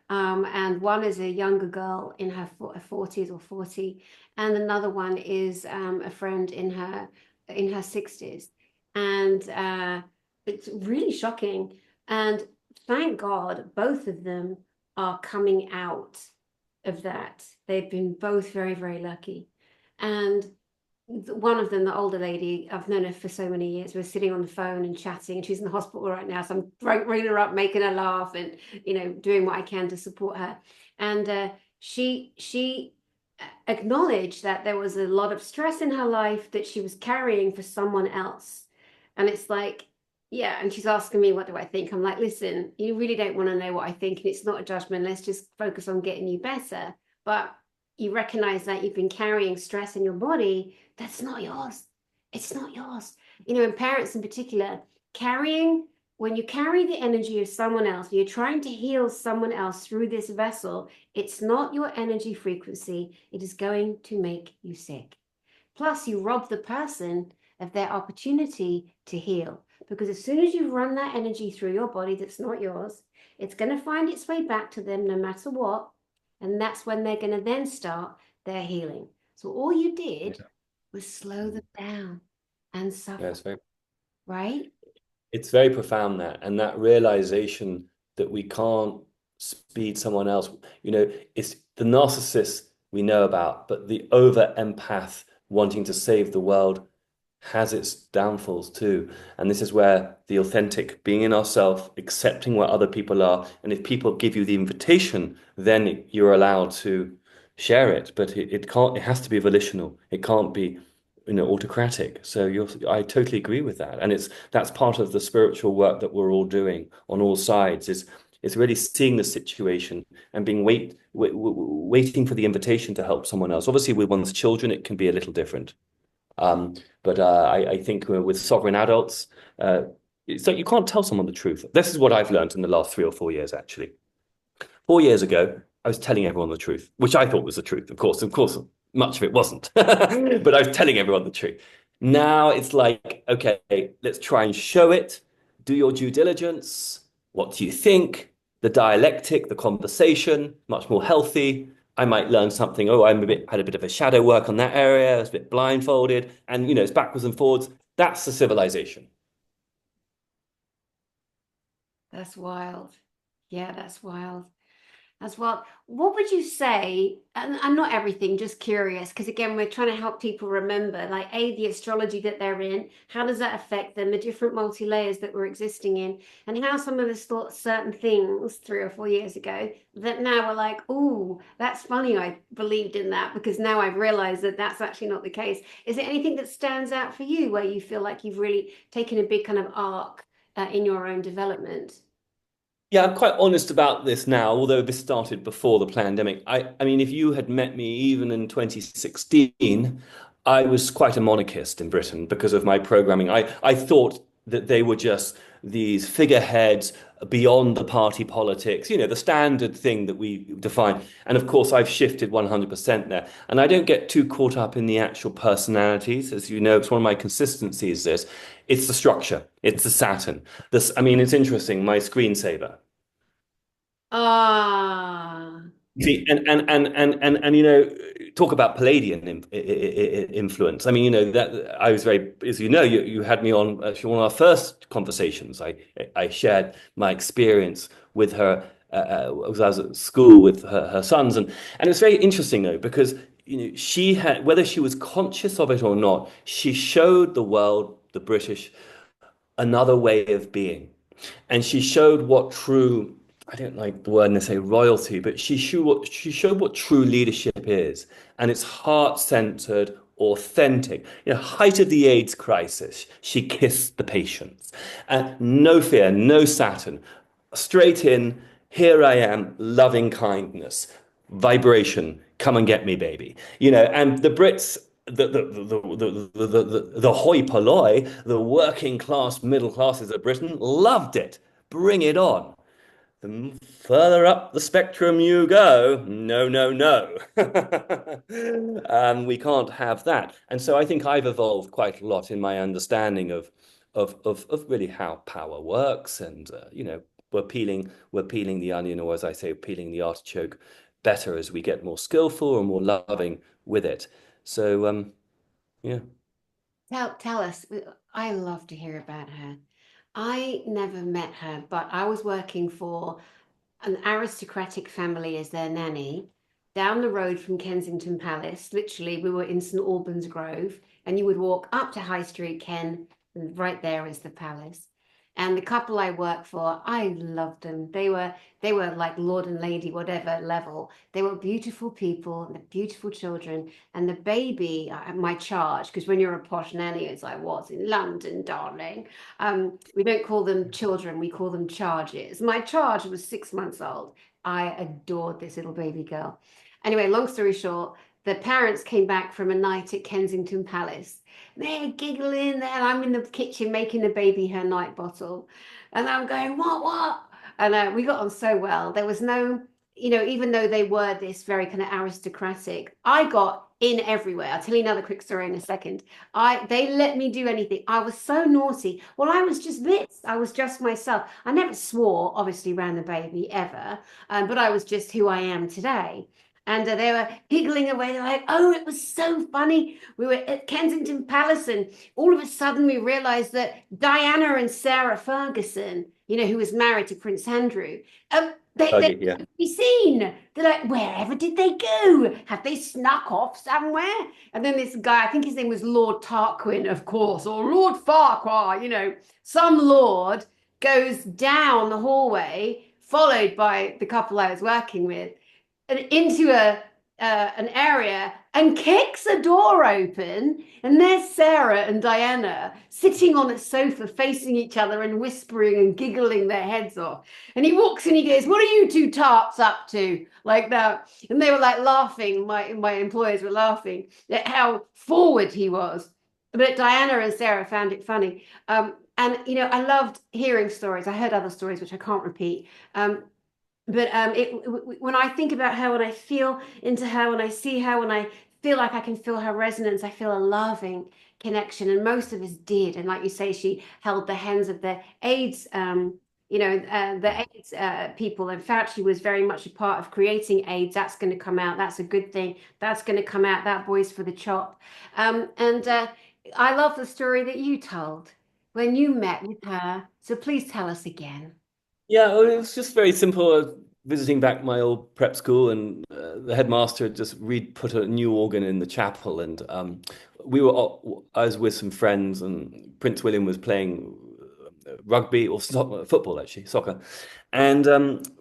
And one is a younger girl in her 40s or 40, and another one is a friend in her 60s. And it's really shocking. And thank God both of them are coming out of that. They've been both very, very lucky. And one of them, the older lady, I've known her for so many years. We're sitting on the phone and chatting, and she's in the hospital right now. So I'm ringing her up, making her laugh, and doing what I can to support her. And she acknowledged that there was a lot of stress in her life that she was carrying for someone else. And it's like, yeah. And she's asking me, what do I think? I'm like, listen, you really don't want to know what I think, and it's not a judgment. Let's just focus on getting you better. But you recognize that you've been carrying stress in your body that's not yours. It's not yours. And parents in particular, when you carry the energy of someone else, you're trying to heal someone else through this vessel, it's not your energy frequency. It is going to make you sick. Plus, you rob the person of their opportunity to heal. Because as soon as you run that energy through your body that's not yours, it's going to find its way back to them no matter what. And that's when they're going to then start their healing. So all you did was slow them down and Yeah, suffer, it's very right? it's very profound, that realization that we can't speed someone else. It's the narcissist we know about, but the over empath wanting to save the world has its downfalls too. And this is where the authentic being in ourselves, accepting where other people are, and if people give you the invitation, then you're allowed to share it. But it can't. It has to be volitional. It can't be, autocratic. So I totally agree with that, and that's part of the spiritual work that we're all doing on all sides. Is really seeing the situation and being waiting for the invitation to help someone else. Obviously, with one's children, it can be a little different. But I think with sovereign adults, it's like you can't tell someone the truth. This is what I've learned in the last 3 or 4 years, actually. 4 years ago, I was telling everyone the truth, which I thought was the truth. Of course, much of it wasn't, but I was telling everyone the truth. Now it's like, okay, let's try and show it. Do your due diligence. What do you think? The dialectic, the conversation, much more healthy. I might learn something. Oh, had a bit of a shadow work on that area. I was a bit blindfolded, and it's backwards and forwards. That's the civilization. That's wild. Yeah, that's wild. As well. What would you say? And not everything, just curious, because again, we're trying to help people remember, like, the astrology that they're in, how does that affect them, the different multi layers that we're existing in, and how some of us thought certain things 3 or 4 years ago that now we're like, oh, that's funny. I believed in that because now I've realized that that's actually not the case. Is there anything that stands out for you where you feel like you've really taken a big kind of arc in your own development? Yeah, I'm quite honest about this now, although this started before the pandemic. I mean, if you had met me even in 2016, I was quite a monarchist in Britain because of my programming. I thought that they were just these figureheads beyond the party politics, the standard thing that we define. And of course, I've shifted 100% there. And I don't get too caught up in the actual personalities. As you know, it's one of my consistencies, this. It's the structure. It's the Saturn. I mean, it's interesting. My screensaver. Ah. See, talk about Palladian influence. I mean, that I was very, as you had me on actually one of our first conversations. I shared my experience with her as I was at school with her sons, and it's very interesting though because she had, whether she was conscious of it or not, she showed the world, the British, another way of being. And she showed what true, I don't like the word necessarily royalty, but she showed what true leadership is. And it's heart-centered, authentic. Height of the AIDS crisis, she kissed the patients. And no fear, no Saturn. Straight in, here I am, loving kindness, vibration, come and get me, baby. And the Brits, the hoi polloi, the working class, middle classes of Britain loved it. Bring it on. The further up the spectrum you go, no, no, no. We can't have that. And so I think I've evolved quite a lot in my understanding of really how power works. And we're peeling the onion, or as I say, peeling the artichoke better as we get more skillful and more loving with it. So yeah. Tell us. I love to hear about her. I never met her, but I was working for an aristocratic family as their nanny down the road from Kensington Palace. Literally, we were in St Albans Grove, and you would walk up to High Street, Ken, and right there is the palace. And the couple I worked for, I loved them. They were like Lord and Lady, whatever level. They were beautiful people, and beautiful children. And the baby, my charge, because when you're a posh nanny, it's like, what's in London, darling? We don't call them children, we call them charges. My charge was 6 months old. I adored this little baby girl. Anyway, long story short, the parents came back from a night at Kensington Palace. They're giggling there, and I'm in the kitchen making the baby her night bottle. And I'm going, what? And we got on so well. There was no, even though they were this very kind of aristocratic, I got in everywhere. I'll tell you another quick story in a second. They let me do anything. I was so naughty. Well, I was just this. I was just myself. I never swore, obviously, around the baby ever, but I was just who I am today. And they were giggling away. They're like, oh, it was so funny. We were at Kensington Palace, and all of a sudden we realized that Diana and Sarah Ferguson, who was married to Prince Andrew, they Okay, yeah. be seen. They're like, wherever did they go? Have they snuck off somewhere? And then this guy, I think his name was Lord Tarquin, of course, or Lord Farquhar, some lord goes down the hallway, followed by the couple I was working with, and into an area, and kicks a door open, and there's Sarah and Diana sitting on a sofa facing each other and whispering and giggling their heads off. And he walks in, he goes, what are you two tarts up to? Like that. And they were like laughing, my employers were laughing at how forward he was. But Diana and Sarah found it funny. And I loved hearing stories. I heard other stories which I can't repeat. But when I think about her, when I feel into her, when I see her, when I feel like I can feel her resonance, I feel a loving connection, and most of us did. And like you say, she held the hands of the AIDS, the AIDS people. And Fauci was very much a part of creating AIDS. That's going to come out. That's a good thing. That's going to come out. That boy's for the chop. And I love the story that you told when you met with her. So please tell us again. Yeah, well, it was just very simple. I was visiting back my old prep school, and the headmaster had just put a new organ in the chapel, and I was with some friends, and Prince William was playing rugby or football, actually, soccer, and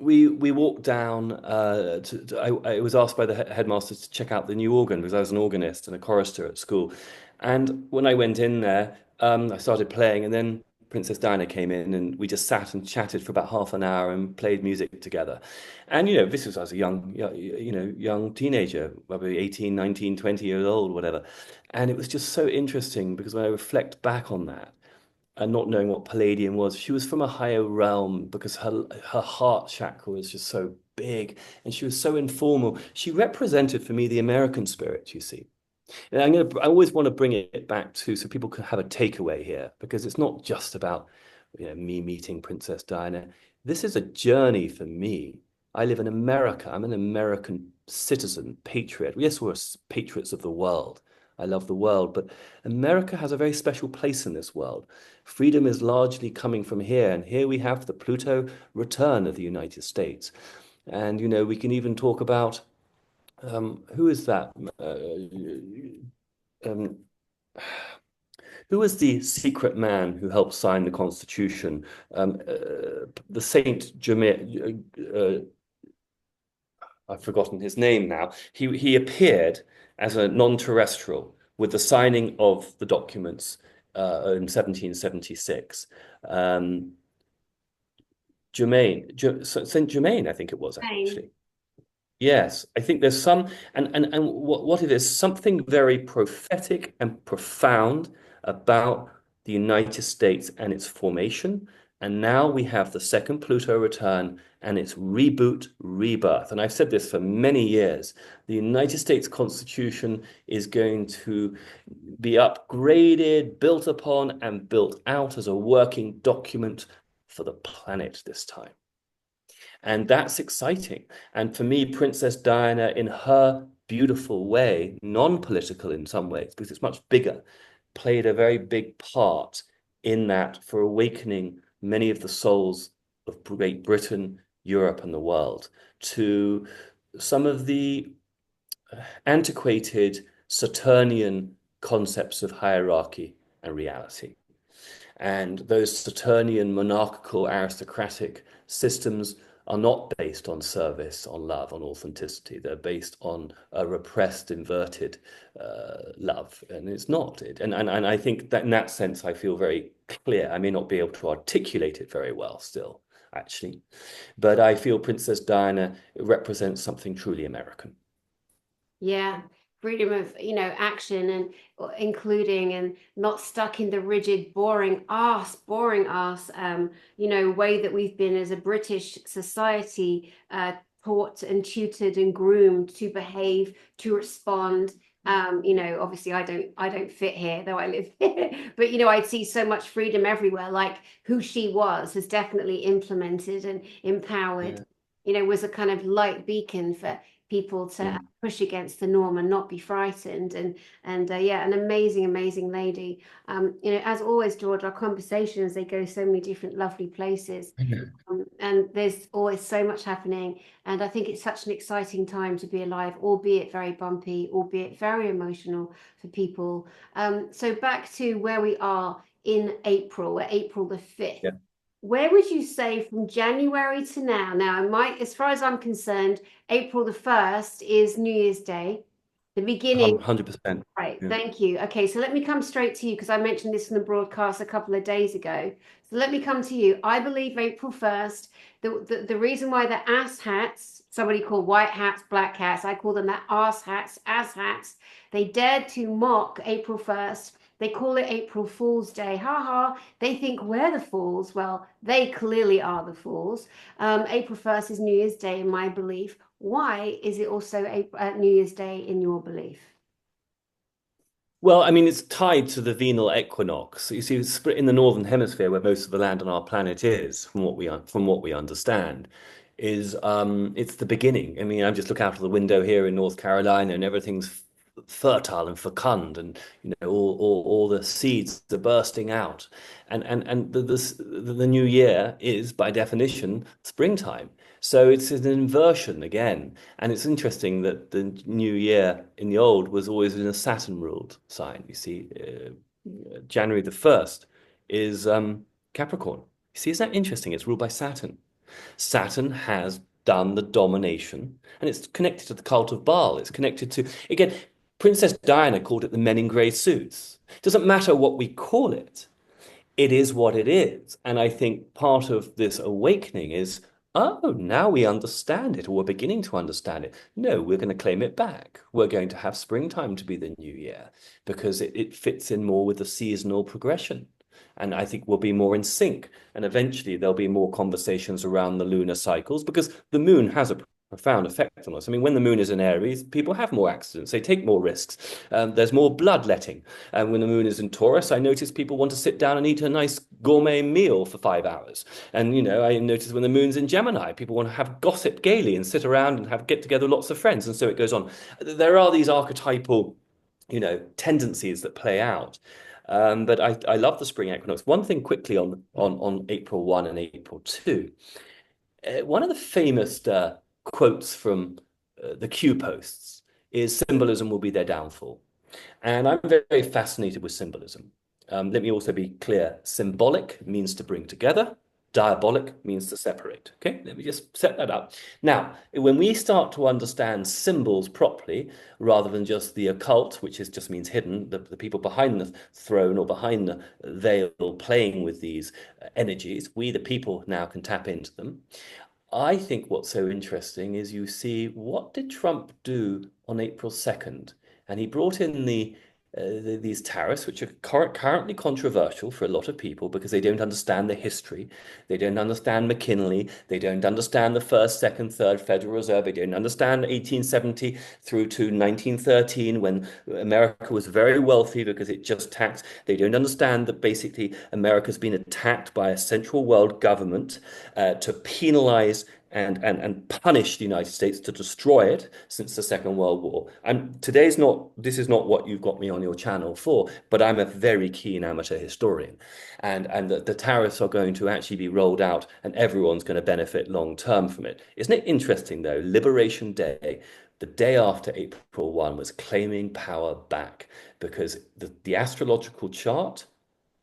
we walked down. I was asked by the headmaster to check out the new organ because I was an organist and a chorister at school, and when I went in there, I started playing, and then Princess Diana came in, and we just sat and chatted for about half an hour and played music together. And this was, I was a young teenager, probably 18, 19, 20 years old, whatever. And it was just so interesting because when I reflect back on that and not knowing what Palladium was, she was from a higher realm because her heart chakra was just so big, and she was so informal. She represented for me the American spirit, you see. And I always want to bring it back to so people can have a takeaway here, because it's not just about me meeting Princess Diana. This is a journey for me I live in America. I'm an American citizen, patriot. Yes, we're patriots of the world. I love the world, but America has a very special place in this world. Freedom is largely coming from here, and here we have the Pluto return of the United States. And, we can even talk about who is that? Um, who was the secret man who helped sign the Constitution? The Saint Germain. I've forgotten his name now. He appeared as a non-terrestrial with the signing of the documents in 1776. Um, Saint Germain, I think it was Same. actually. Yes, I think there's some, and what it is, something very prophetic and profound about the United States and its formation. And now we have the second Pluto return and its reboot, rebirth. And I've said this for many years. The United States Constitution is going to be upgraded, built upon, and built out as a working document for the planet this time. And that's exciting. And for me, Princess Diana, in her beautiful way, non-political in some ways, because it's much bigger, played a very big part in that for awakening many of the souls of Great Britain, Europe, and the world to some of the antiquated Saturnian concepts of hierarchy and reality. And those Saturnian monarchical aristocratic systems are not based on service, on love, on authenticity. They're based on a repressed, inverted love. And it's not. And I think that in that sense, I feel very clear. I may not be able to articulate it very well still, actually. But I feel Princess Diana represents something truly American. Yeah, freedom of, action and including and not stuck in the rigid, boring ass, way that we've been as a British society, taught and tutored and groomed to behave, to respond. Obviously I don't fit here, though I live here, but I'd see so much freedom everywhere. Like who she was has definitely implemented and empowered, Yeah. was a kind of light beacon for people to Mm. push against the norm and not be frightened. And yeah, an amazing lady. As always, George, our conversations, they go so many different lovely places. And there's always so much happening. And I think it's such an exciting time to be alive, albeit very bumpy, albeit very emotional for people. So back to where we are in April, we're April the 5th. Yeah. Where would you say from January to now? Now, as far as I'm concerned, April the 1st is New Year's Day, the beginning. 100%. Right, Yeah. thank you. Okay, so let me come straight to you because I mentioned this in the broadcast a couple of days ago. So let me come to you. I believe April 1st, the reason why the ass hats, somebody called white hats, black hats, I call them the ass hats, they dared to mock April 1st. They call it April Fool's Day. Ha ha. They think we're the fools. Well, they clearly are the fools. April 1st is New Year's Day in my belief. Why is it also New Year's Day in your belief? Well, I mean, it's tied to the vernal equinox. You see, it's split in the northern hemisphere, where most of the land on our planet is, from what we understand, is it's the beginning. I mean, I just look out of the window here in North Carolina, and everything's fertile and fecund, and all the seeds are bursting out, and the new year is by definition springtime. So it's an inversion again. And it's interesting that the new year in the old was always in a Saturn ruled sign. You see, January the 1st is Capricorn. You see, isn't that interesting? It's ruled by Saturn. Saturn has done the domination, and it's connected to the cult of Baal. It's connected to, again, Princess Diana called it the men in grey suits. It doesn't matter what we call it, it is what it is. And I think part of this awakening is, oh, now we understand it, or we're beginning to understand it. No, we're going to claim it back. We're going to have springtime to be the new year because it fits in more with the seasonal progression. And I think we'll be more in sync. And eventually there'll be more conversations around the lunar cycles because the moon has a profound effect on us. I mean, when the moon is in Aries, people have more accidents, they take more risks, there's more bloodletting. And when the moon is in Taurus, I notice people want to sit down and eat a nice gourmet meal for 5 hours. And, I notice when the moon's in Gemini, people want to have gossip gaily and sit around and have get together with lots of friends. And so it goes on. There are these archetypal, tendencies that play out. But I love the spring equinox. One thing quickly on April 1 and April 2. One of the famous quotes from the Q posts is symbolism will be their downfall. And I'm very, very fascinated with symbolism. Let me also be clear. Symbolic means to bring together. Diabolic means to separate. Okay, let me just set that up. Now, when we start to understand symbols properly, rather than just the occult, which just means hidden, the people behind the throne or behind the veil playing with these energies, we, the people, now can tap into them. I think what's so interesting is you see what did Trump do on April 2nd? And he brought in these tariffs, which are currently controversial for a lot of people because they don't understand the history. They don't understand McKinley. They don't understand the first, second, third Federal Reserve. They don't understand 1870 through to 1913 when America was very wealthy because it just taxed. They don't understand that basically America's been attacked by a central world government to penalize and punish the United States to destroy it since the Second World War. This is not what you've got me on your channel for, but I'm a very keen amateur historian. And the tariffs are going to actually be rolled out and everyone's going to benefit long term from it. Isn't it interesting though? Liberation Day, the day after April 1 was claiming power back because the astrological chart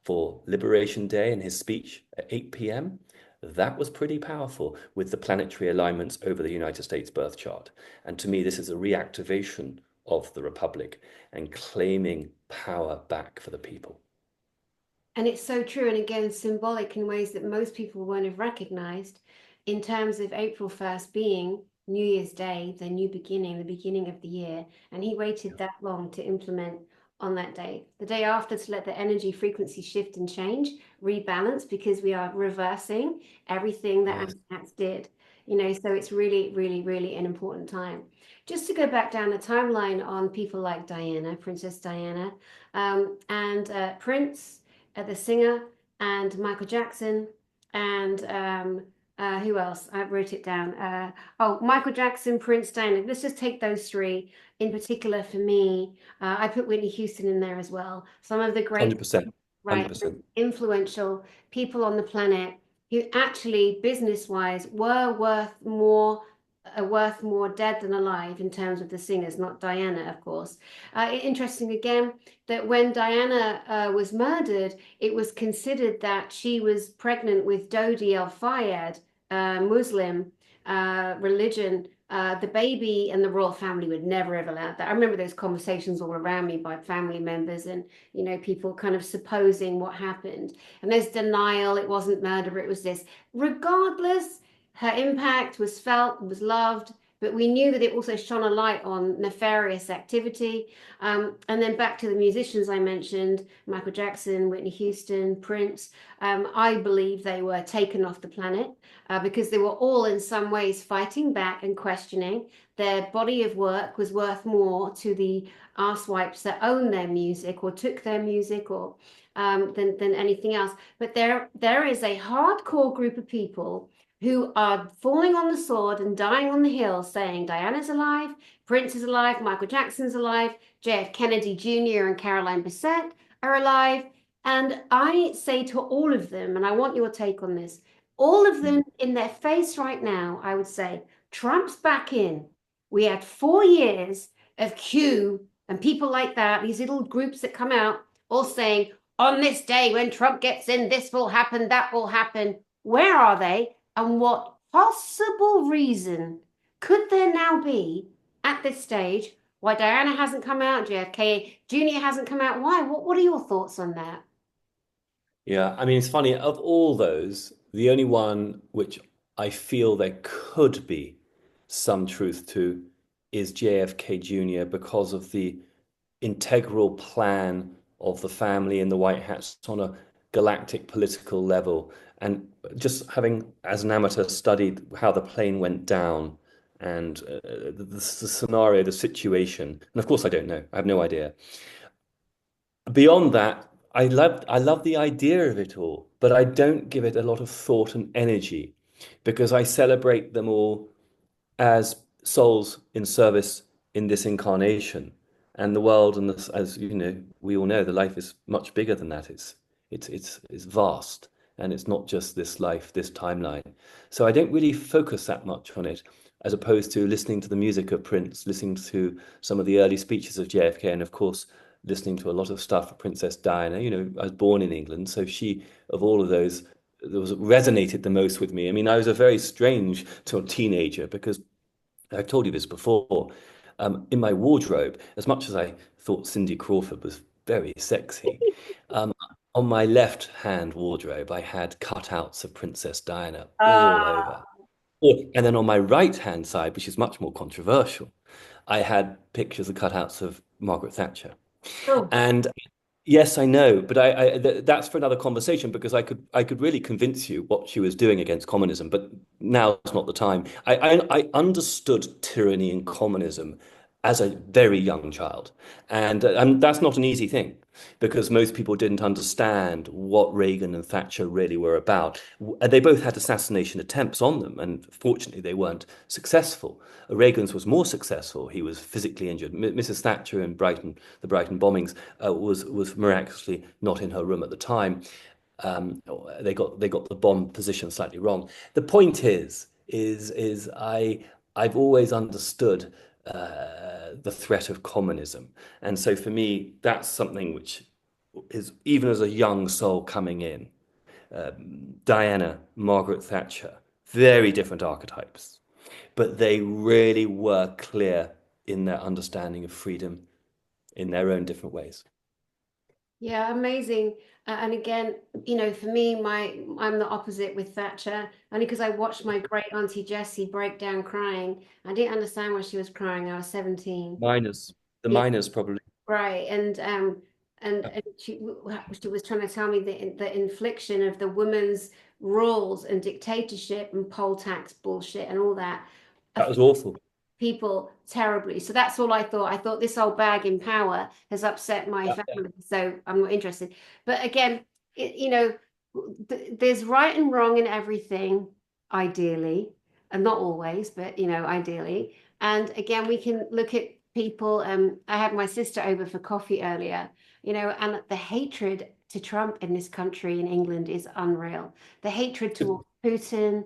for Liberation Day in his speech at 8 p.m. That was pretty powerful with the planetary alignments over the United States birth chart. And to me, this is a reactivation of the Republic and claiming power back for the people. And it's so true. And again, symbolic in ways that most people won't have recognized in terms of April 1st being New Year's Day, the new beginning, the beginning of the year. And he waited that long to implement on that day. The day after to let the energy frequency shift and change, rebalance, because we are reversing everything that Yes. Antax did. So it's really, really, really an important time. Just to go back down the timeline on people like Diana, Princess Diana, and Prince, the singer, and Michael Jackson, and who else? I wrote it down. Michael Jackson, Prince, Diana. Let's just take those three in particular for me. I put Whitney Houston in there as well. Some of the great, 100%. right, 100%. influential people on the planet who actually, business-wise, were worth more dead than alive in terms of the singers, not Diana, of course. Interesting again that when Diana was murdered, it was considered that she was pregnant with Dodi al-Fayed, Muslim religion. The baby and the royal family would never have allowed that. I remember those conversations all around me by family members and, people kind of supposing what happened. And there's denial, it wasn't murder, it was this. Regardless, her impact was felt, was loved, but we knew that it also shone a light on nefarious activity. And then back to the musicians I mentioned, Michael Jackson, Whitney Houston, Prince. I believe they were taken off the planet because they were all in some ways fighting back and questioning. Their body of work was worth more to the arsewipes that own their music or took their music or than anything else. But there is a hardcore group of people who are falling on the sword and dying on the hill saying Diana's alive, Prince is alive, Michael Jackson's alive, JF Kennedy Jr. and Caroline Bessette are alive. And I say to all of them, and I want your take on this, all of them in their face right now, I would say, Trump's back in. We had 4 years of Q and people like that, these little groups that come out all saying, on this day when Trump gets in, this will happen, that will happen. Where are they? And what possible reason could there now be at this stage why Diana hasn't come out, JFK Jr. hasn't come out? Why? What are your thoughts on that? Yeah, I mean, it's funny, of all those, the only one which I feel there could be some truth to is JFK Jr. because of the integral plan of the family in the White House on a galactic political level. And just having, as an amateur, studied how the plane went down and the scenario, the situation. And of course, I don't know. I have no idea. Beyond that, I love the idea of it all, but I don't give it a lot of thought and energy because I celebrate them all as souls in service in this incarnation. And the world, and this, as you know, we all know, the life is much bigger than that. It's vast, and it's not just this life, this timeline. So I don't really focus that much on it, as opposed to listening to the music of Prince, listening to some of the early speeches of JFK, and of course, listening to a lot of stuff of Princess Diana. You know, I was born in England, so she, of all of those, was resonated the most with me. I mean, I was a very strange sort of teenager because I've told you this before. In my wardrobe, as much as I thought Cindy Crawford was very sexy, um, on my left-hand wardrobe, I had cutouts of Princess Diana all over. And then on my right-hand side, which is much more controversial, I had pictures of cutouts of Margaret Thatcher. Oh, And yes, I know, but that's for another conversation because I could really convince you what she was doing against communism, but now's not the time. I understood tyranny and communism as a very young child, and that's not an easy thing because most people didn't understand what Reagan and Thatcher really were about. And they both had assassination attempts on them, and fortunately they weren't successful. Reagan's was more successful. He was physically injured. Mrs. Thatcher in Brighton, the Brighton bombings, was miraculously not in her room at the time. Um, they got the bomb position slightly wrong. The point is I've always understood the threat of communism, and so for me that's something which is even as a young soul coming in. Diana, Margaret Thatcher, very different archetypes, but they really were clear in their understanding of freedom in their own different ways. yeah, amazing. And again, for me, I'm the opposite with Thatcher, only because I watched my great auntie Jessie break down crying. I didn't understand why she was crying. I was 17. Miners, the Yeah, miners probably. right. And she was trying to tell me the infliction of the women's rules and dictatorship and poll tax bullshit and all that That was awful. people terribly. So that's all I thought. I thought this old bag in power has upset my Yeah. family, so I'm not interested. But again, there's right and wrong in everything, ideally, and not always, but ideally. And again, we can look at people. I had my sister over for coffee earlier, and the hatred to Trump in this country in England is unreal. The hatred towards Putin,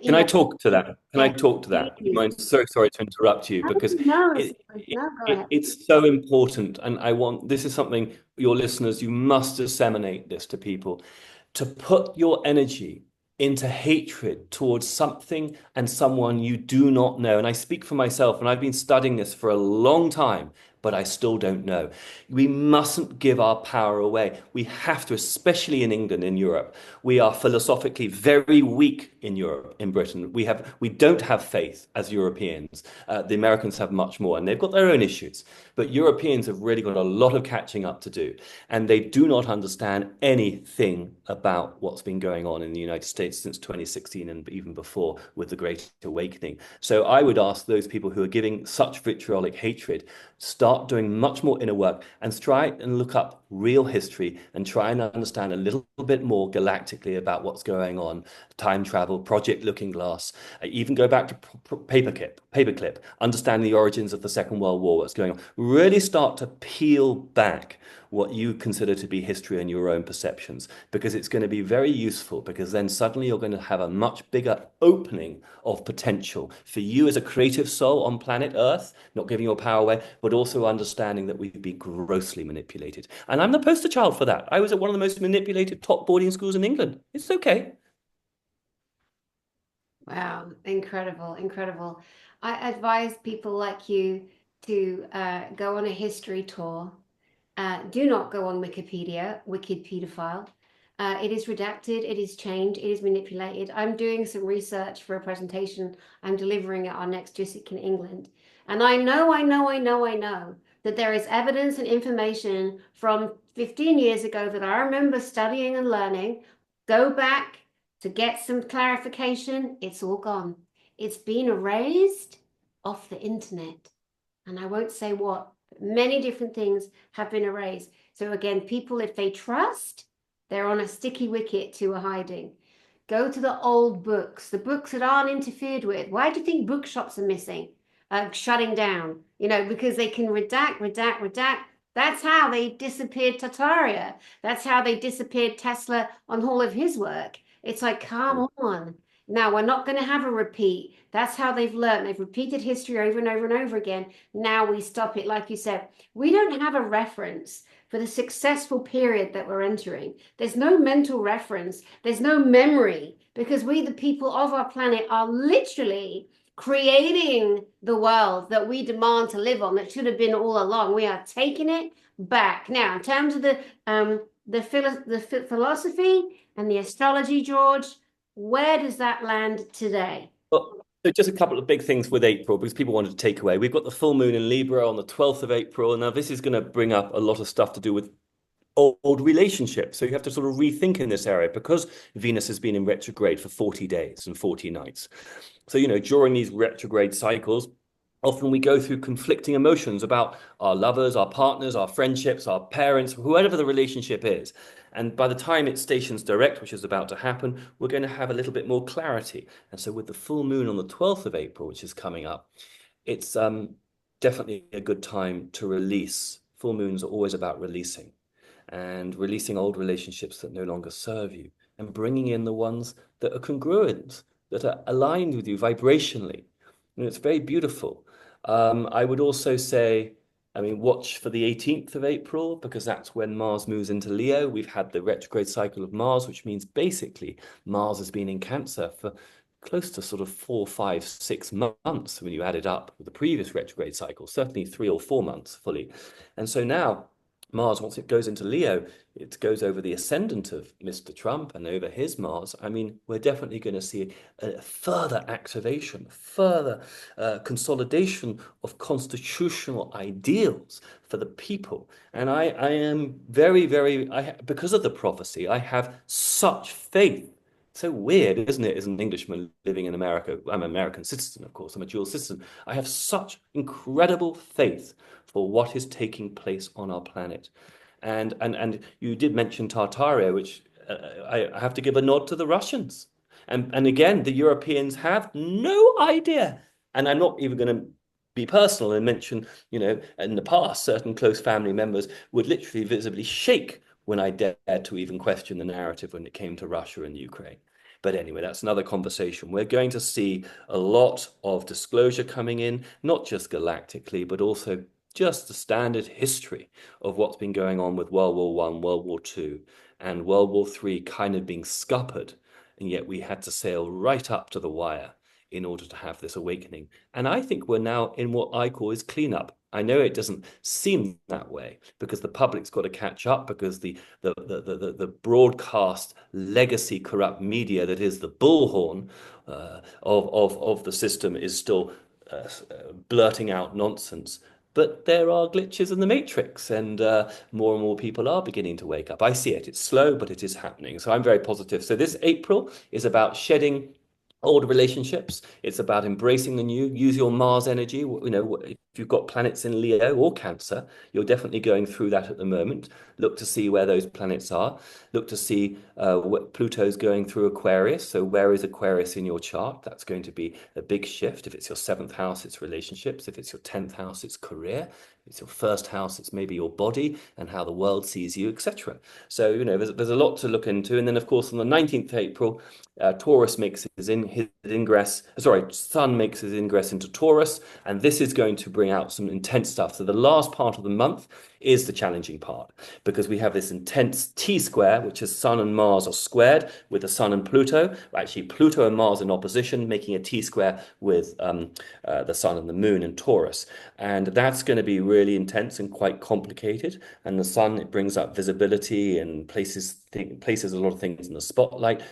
Can I talk to that? Can I yeah, talk to that? please. I'm so sorry to interrupt you No, because no, it, no, go ahead. it's so important, and I want this is something your listeners, you must disseminate this to people, to put your energy into hatred towards something and someone you do not know. And I speak for myself, and I've been studying this for a long time, but I still don't know. We mustn't give our power away. We have to, especially in England, in Europe. We are philosophically very weak in Europe, in Britain. We don't have faith as Europeans. The Americans have much more, and they've got their own issues. But Europeans have really got a lot of catching up to do, and they do not understand anything about what's been going on in the United States since 2016 and even before with the Great Awakening. So I would ask those people who are giving such vitriolic hatred, start doing much more inner work and try and look up real history and try and understand a little bit more galactically about what's going on. Time travel, Project Looking Glass, even go back to paperclip, understand the origins of the Second World War, what's going on. Really start to peel back what you consider to be history and your own perceptions, because it's going to be very useful, because then suddenly you're going to have a much bigger opening of potential for you as a creative soul on planet Earth, not giving your power away, but also understanding that we've been grossly manipulated. And I'm the poster child for that. I was at one of the most manipulated top boarding schools in England. It's okay. Wow, incredible, incredible. I advise people like you to go on a history tour. Do not go on Wikipedia, wicked pedophile. It is redacted, it is changed, it is manipulated. I'm doing some research for a presentation I'm delivering at our next JISIC in England. And I know that there is evidence and information from 15 years ago that I remember studying and learning. Go back to get some clarification. It's all gone. it's been erased off the internet. And I won't say what, but many different things have been erased. So again, people, if they trust, they're on a sticky wicket to a hiding. Go to the old books, the books that aren't interfered with. Why do you think bookshops are missing? Shutting down, because they can redact. That's how they disappeared Tartaria. That's how they disappeared Tesla on all of his work. It's like, come on. Now, we're not going to have a repeat. That's how they've learned. They've repeated history over and over and over again. Now we stop it. Like you said, we don't have a reference for the successful period that we're entering. There's no mental reference. There's no memory because we, the people of our planet, are literally creating the world that we demand to live on that should have been all along. We are taking it back. Now, in terms of the philosophy and the astrology, George, where does that land today? Well, so just a couple of big things with April because people wanted to take away. We've got the full moon in Libra on the 12th of April. Now, this is going to bring up a lot of stuff to do with old relationships. So you have to sort of rethink in this area because Venus has been in retrograde for 40 days and 40 nights. So, during these retrograde cycles, often we go through conflicting emotions about our lovers, our partners, our friendships, our parents, whoever the relationship is. And by the time it stations direct, which is about to happen, we're going to have a little bit more clarity. And so with the full moon on the 12th of April, which is coming up, it's definitely a good time to release. Full moons are always about releasing and releasing old relationships that no longer serve you and bringing in the ones that are congruent, that are aligned with you vibrationally. And it's very beautiful. I would also say, watch for the 18th of April because that's when Mars moves into Leo. We've had the retrograde cycle of Mars, which means basically Mars has been in Cancer for close to sort of 4, 5, 6 months when you add it up with the previous retrograde cycle, certainly 3 or 4 months fully. And so now Mars, once it goes into Leo, it goes over the ascendant of Mr. Trump and over his Mars. We're definitely going to see a further activation, further consolidation of constitutional ideals for the people. And I am very, very, because of the prophecy, I have such faith. So weird, isn't it, as an Englishman living in America? I'm an American citizen, of course. I'm a dual citizen. I have such incredible faith for what is taking place on our planet. And you did mention Tartaria, which I have to give a nod to the Russians. And again, the Europeans have no idea. And I'm not even going to be personal and mention, in the past, certain close family members would literally visibly shake when I dared to even question the narrative when it came to Russia and Ukraine. But anyway, that's another conversation. We're going to see a lot of disclosure coming in, not just galactically, but also just the standard history of what's been going on with World War I, World War II, and World War III kind of being scuppered. And yet we had to sail right up to the wire in order to have this awakening. And I think we're now in what I call is cleanup. I know it doesn't seem that way because the public's got to catch up because the broadcast legacy corrupt media that is the bullhorn of the system is still blurting out nonsense. But there are glitches in the matrix, and more people are beginning to wake up. I see it. It's slow, but it is happening. So I'm very positive. So this April is about shedding old relationships. It's about embracing the new. Use your Mars energy. If you've got planets in Leo or Cancer, you're definitely going through that at the moment. Look to see where those planets are. Look to see what Pluto's going through Aquarius. So where is Aquarius in your chart? That's going to be a big shift. If it's your 7th house, it's relationships. If it's your 10th house, it's career. If it's your 1st house, it's maybe your body and how the world sees you, etc. So, there's a lot to look into. And then, of course, on the 19th of April, Taurus makes his ingress. Sorry, Sun makes his ingress into Taurus, and this is going to bring out some intense stuff. So the last part of the month is the challenging part because we have this intense T-square, which is Sun and Mars are squared with the Sun and Pluto. Actually, Pluto and Mars in opposition, making a T-square with the Sun and the Moon in Taurus, and that's going to be really intense and quite complicated. And the Sun, it brings up visibility and places a lot of things in the spotlight.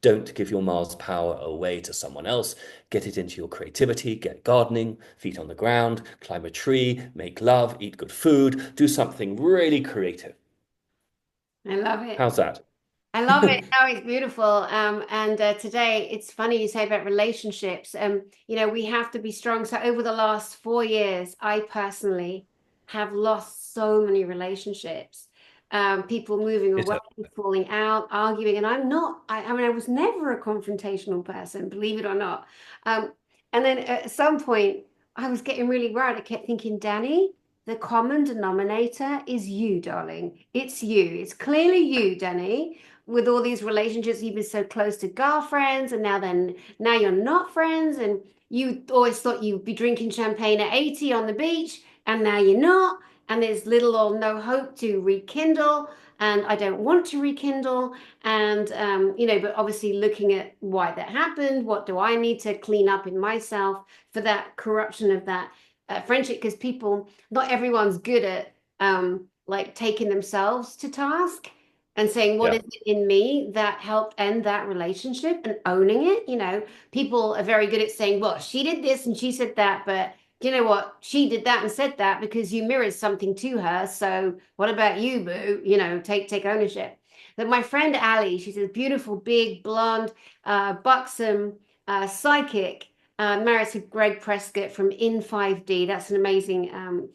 Don't give your Mars power away to someone else. Get it into your creativity, get gardening, feet on the ground, climb a tree, make love, eat good food, do something really creative. I love it. How's that? I love it. Oh, it's beautiful. And today it's funny you say about relationships. We have to be strong. So over the last 4 years, I personally have lost so many relationships. People moving away, Ditto. falling out, arguing. And I'm not, I mean, I was never a confrontational person, believe it or not. Um, and then at some point, I was getting really worried. I kept thinking, Danny, the common denominator is you, darling. It's you. It's clearly you, Danny, with all these relationships. You've been so close to girlfriends, and now you're not friends, and you always thought you'd be drinking champagne at 80 on the beach, and now you're not, and there's little or no hope to rekindle, and I don't want to rekindle. And but obviously looking at why that happened, what do I need to clean up in myself for that corruption of that friendship? Because people, not everyone's good at like taking themselves to task and saying, what Yeah. is it in me that helped end that relationship, and owning it. People are very good at saying, well, she did this and she said that, but you know what? She did that and said that because you mirrored something to her. So what about you, boo? Take ownership. But my friend Ali, she's a beautiful, big, blonde, buxom psychic, married to Greg Prescott from In 5D. That's an amazing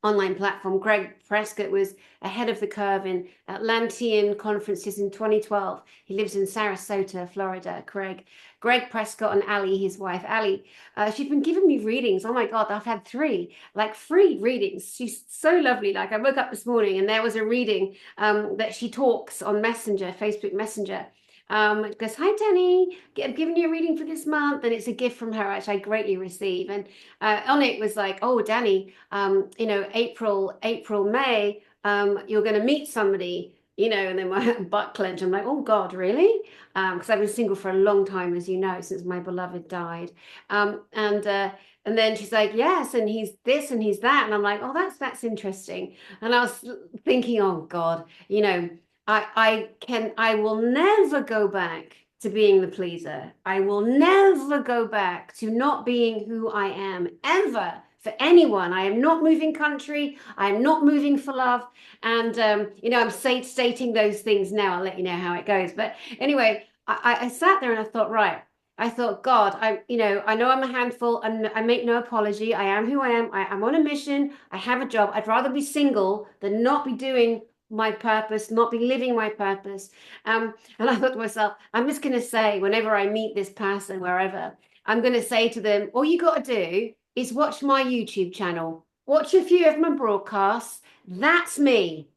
online platform. Greg Prescott was ahead of the curve in Atlantean conferences in 2012. He lives in Sarasota, Florida. Greg Prescott and Ali, his wife Ali, she's been giving me readings. Oh my God, I've had three, like free readings. She's so lovely. Like I woke up this morning and there was a reading that she talks on Messenger, Facebook Messenger. It goes, hi, Danny, I'm giving you a reading for this month. And it's a gift from her, which I greatly receive. And on it was like, oh, Danny, April, May, you're going to meet somebody, and then my butt clenched. I'm like, oh God, really? Because I've been single for a long time, as you know, since my beloved died. And then she's like, yes, and he's this and he's that. And I'm like, oh, that's interesting. And I was thinking, oh God, I will never go back to being the pleaser. I will never go back to not being who I am ever for anyone. I am not moving country. I am not moving for love. And I'm stating those things now. I'll let you know how it goes. But anyway, I sat there and I thought, right. I thought, God, I know I'm a handful, and I make no apology. I am who I am. I'm on a mission. I have a job. I'd rather be single than not be doing my purpose, not be living my purpose. And I thought to myself, I'm just going to say, whenever I meet this person, wherever, I'm going to say to them, all you got to do is watch my YouTube channel, watch a few of my broadcasts. That's me.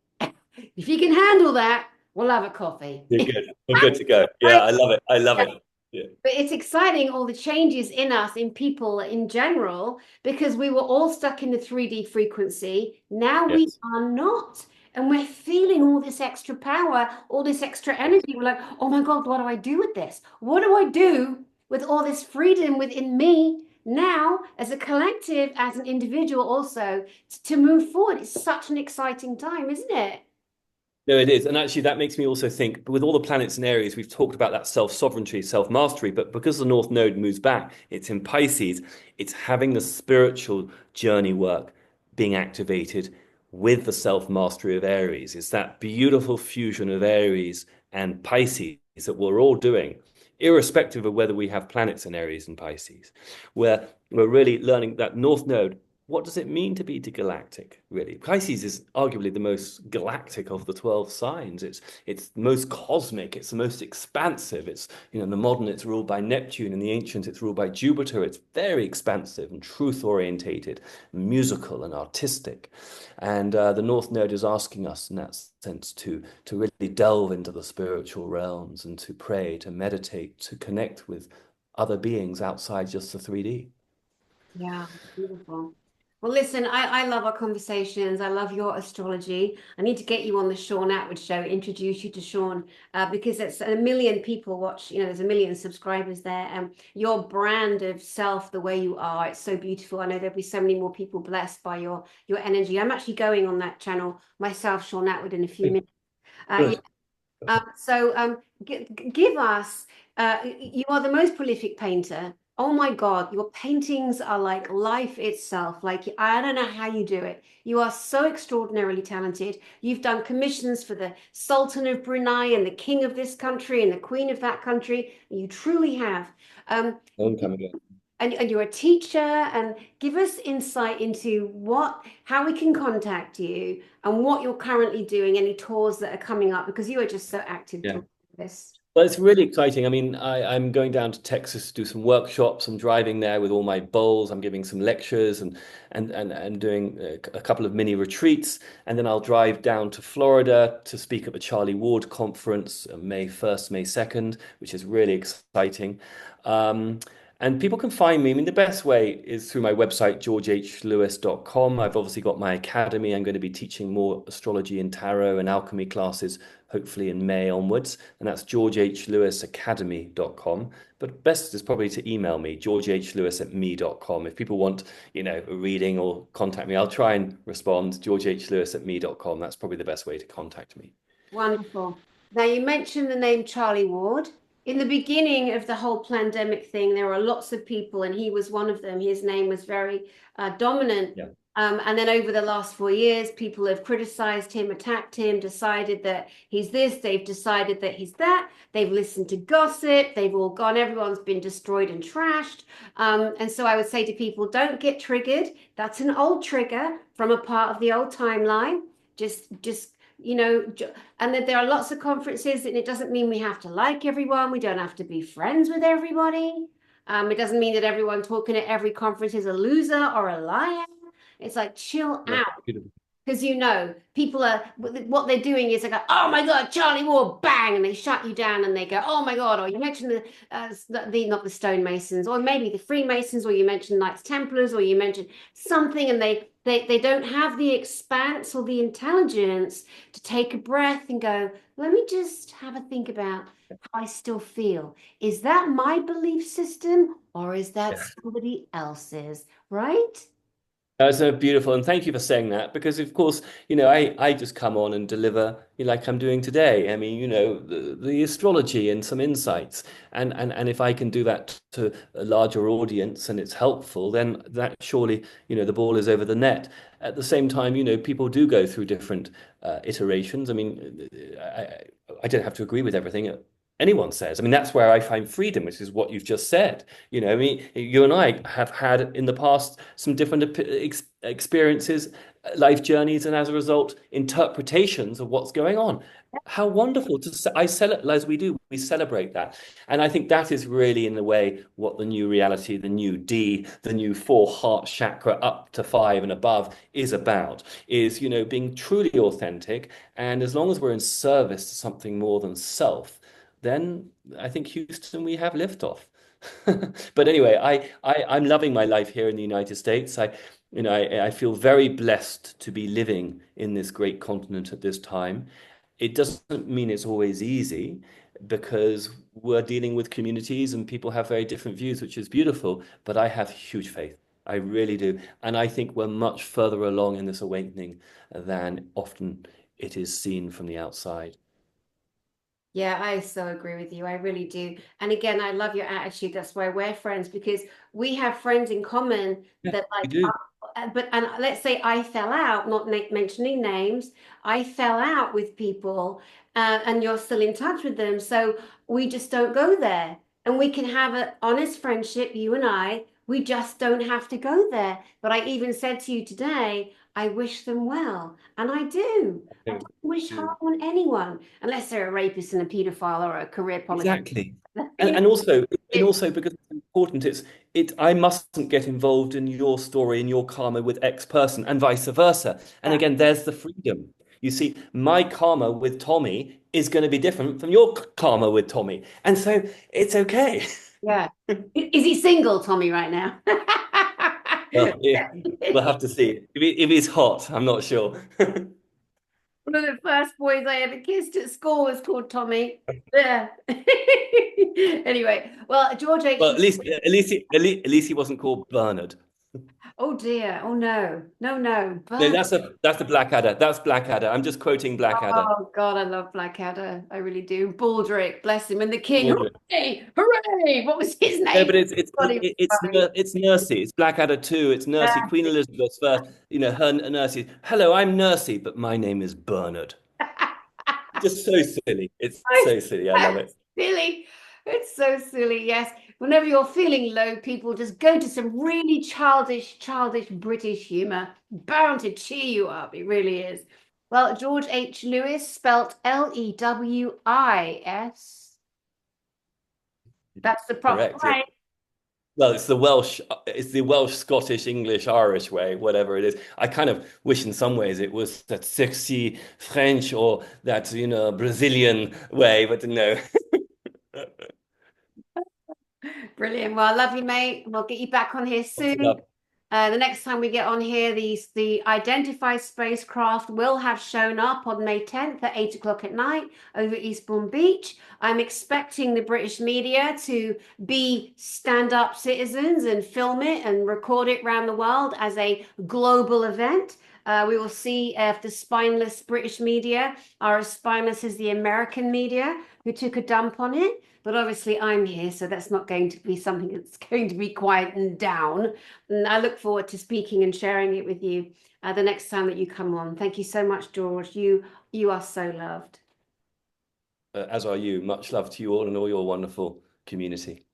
If you can handle that, we'll have a coffee. You're good. We're good to go. Yeah, Right? I love it. I love it. Yeah. But it's exciting, all the changes in us, in people in general, because we were all stuck in the 3D frequency. Now we Yes. are not. And we're feeling all this extra power, all this extra energy. We're like, oh my God, what do I do with this? What do I do with all this freedom within me now, as a collective, as an individual, also to move forward? It's such an exciting time, isn't it? No, it is. And actually, that makes me also think, with all the planets in Aries, we've talked about that self-sovereignty, self-mastery, but because the North Node moves back, it's in Pisces, it's having the spiritual journey work being activated with the self-mastery of Aries. It's that beautiful fusion of Aries and Pisces that we're all doing, irrespective of whether we have planets in Aries and Pisces, where we're really learning that North Node. What does it mean to be galactic, really? Pisces is arguably the most galactic of the 12 signs. It's the most cosmic, it's the most expansive. It's, in the modern, it's ruled by Neptune, in the ancient, it's ruled by Jupiter. It's very expansive and truth orientated, musical and artistic. And the North Node is asking us in that sense to really delve into the spiritual realms and to pray, to meditate, to connect with other beings outside just the 3D. Yeah, beautiful. Well, listen, I love our conversations. I love your astrology. I need to get you on the Sean Atwood show, introduce you to Sean, because it's a million people watch, there's a million subscribers there. And your brand of self, the way you are, it's so beautiful. I know there'll be so many more people blessed by your energy. I'm actually going on that channel myself, Sean Atwood, in a few minutes. Yeah. Good. So give us, you are the most prolific painter. Oh my God, your paintings are like life itself. Like, I don't know how you do it. You are so extraordinarily talented. You've done commissions for the Sultan of Brunei and the King of this country and the Queen of that country. You truly have. Um, Don't come again. and you're a teacher, and give us insight into how we can contact you and what you're currently doing, any tours that are coming up, because you are just so active Yeah. talking this. Well, it's really exciting. I mean, I'm going down to Texas to do some workshops. I'm driving there with all my bowls. I'm giving some lectures and doing a couple of mini retreats. And then I'll drive down to Florida to speak at the Charlie Ward conference, May 1st, May 2nd, which is really exciting. Um, and people can find me. I mean, the best way is through my website, georgehLewis.com. I've obviously got my academy. I'm going to be teaching more astrology and tarot and alchemy classes, hopefully in May onwards. And that's georgehlewisacademy.com. But best is probably to email me, georgehLewis@me.com. If people want, a reading or contact me, I'll try and respond, georgehLewis@me.com. That's probably the best way to contact me. Wonderful. Now, you mentioned the name Charlie Ward. In the beginning of the whole pandemic thing, there were lots of people, and he was one of them. His name was very dominant. Yeah. And then over the last 4 years, people have criticized him, attacked him, decided that he's this, they've decided that he's that, they've listened to gossip, they've all gone, everyone's been destroyed and trashed. And so I would say to people, don't get triggered. That's an old trigger from a part of the old timeline. Just and that there are lots of conferences, and it doesn't mean we have to like everyone. We don't have to be friends with everybody. It doesn't mean that everyone talking at every conference is a loser or a liar. It's like chill Yeah. out. Because people are what they're doing is they go, oh my God, Charlie Ward, bang, and they shut you down and they go, oh my God, or you mentioned the not the stonemasons, or maybe the Freemasons, or you mentioned Knights Templars, or you mentioned something, and they don't have the expanse or the intelligence to take a breath and go, let me just have a think about how I still feel. Is that my belief system or is that Yeah. somebody else's? Right? That's so beautiful, and thank you for saying that because, of course, I just come on and deliver, like I'm doing today. I mean, the astrology and some insights, and if I can do that to a larger audience and it's helpful, then that surely, the ball is over the net. At the same time, people do go through different iterations. I mean, I don't have to agree with everything anyone says. I mean, that's where I find freedom, which is what you've just said. I mean, you and I have had in the past some different experiences, life journeys, and as a result, interpretations of what's going on. How wonderful as we do, we celebrate that. And I think that is really, in a way, what the new reality, the new D, the new four heart chakra up to five and above is about, is, being truly authentic. And as long as we're in service to something more than self, then I think Houston, we have liftoff. But anyway, I'm loving my life here in the United States. I feel very blessed to be living in this great continent at this time. It doesn't mean it's always easy because we're dealing with communities and people have very different views, which is beautiful. But I have huge faith. I really do. And I think we're much further along in this awakening than often it is seen from the outside. Yeah, I so agree with you. I really do. And again, I love your attitude. That's why we're friends, because we have friends in common Yeah, that we like, do. and let's say I fell out, not mentioning names, I fell out with people, and you're still in touch with them. So we just don't go there. And we can have an honest friendship, you and I. We just don't have to go there. But I even said to you today, I wish them well. And I do. I don't wish harm on anyone unless they're a rapist and a pedophile or a career politician. Exactly. And You know, and also and it- also because it's important, I mustn't get involved in your story and your karma with X person and vice versa. And yeah, again, there's the freedom. You see, my karma with Tommy is going to be different from your karma with Tommy. And so it's okay. yeah. Is he single, Tommy, right now? Well, yeah, we'll have to see. If he's hot, I'm not sure. One of the first boys I ever kissed at school was called Tommy. Yeah. Anyway, well, George H. Well, at least he wasn't called Bernard. Oh dear. Oh no. No, no. No, Burn. that's the Blackadder. That's Blackadder. I'm just quoting Blackadder. Oh God, I love Blackadder. I really do. Baldric, bless him, and the king. Audrey. Hooray! Hooray! What was his No, name? but God, he was funny. It's Nursey. It's Blackadder too. It's Nursey. Queen Elizabeth's first. You know, her Nursey. Hello, I'm Nursey, but my name is Bernard. Just so silly. It's so silly. I love it. Silly. It's so silly. Yes. Whenever you're feeling low, people just go to some really childish British humor. Bound to cheer you up. It really is. Well, George H. Lewis, spelt Lewis. That's the proper Correct. way. Well, it's the Welsh, Scottish, English, Irish way, whatever it is. I kind of wish in some ways it was that sexy French or that, Brazilian way, but no. Brilliant. Well, I love you, mate. We'll get you back on here Lots of soon. love. The next time we get on here, the identified spacecraft will have shown up on May 10th at 8 o'clock at night over Eastbourne Beach. I'm expecting the British media to be stand-up citizens and film it and record it around the world as a global event. We will see if the spineless British media are as spineless as the American media who took a dump on it. But obviously, I'm here, so that's not going to be something that's going to be quietened down. And I look forward to speaking and sharing it with you the next time that you come on. Thank you so much, George. You are so loved. As are you. Much love to you all and all your wonderful community.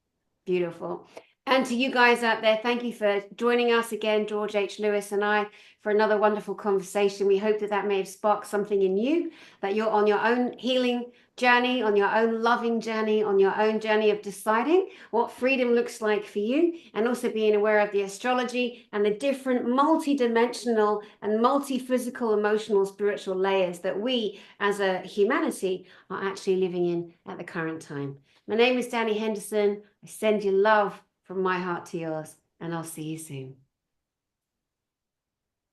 Beautiful. And to you guys out there, thank you for joining us again, George H. Lewis and I, for another wonderful conversation. We hope that that may have sparked something in you, that you're on your own healing journey, on your own loving journey, on your own journey of deciding what freedom looks like for you, and also being aware of the astrology and the different multi-dimensional and multi-physical, emotional, spiritual layers that we as a humanity are actually living in at the current time. My name is Danny Henderson. I send you love from my heart to yours, and I'll see you soon.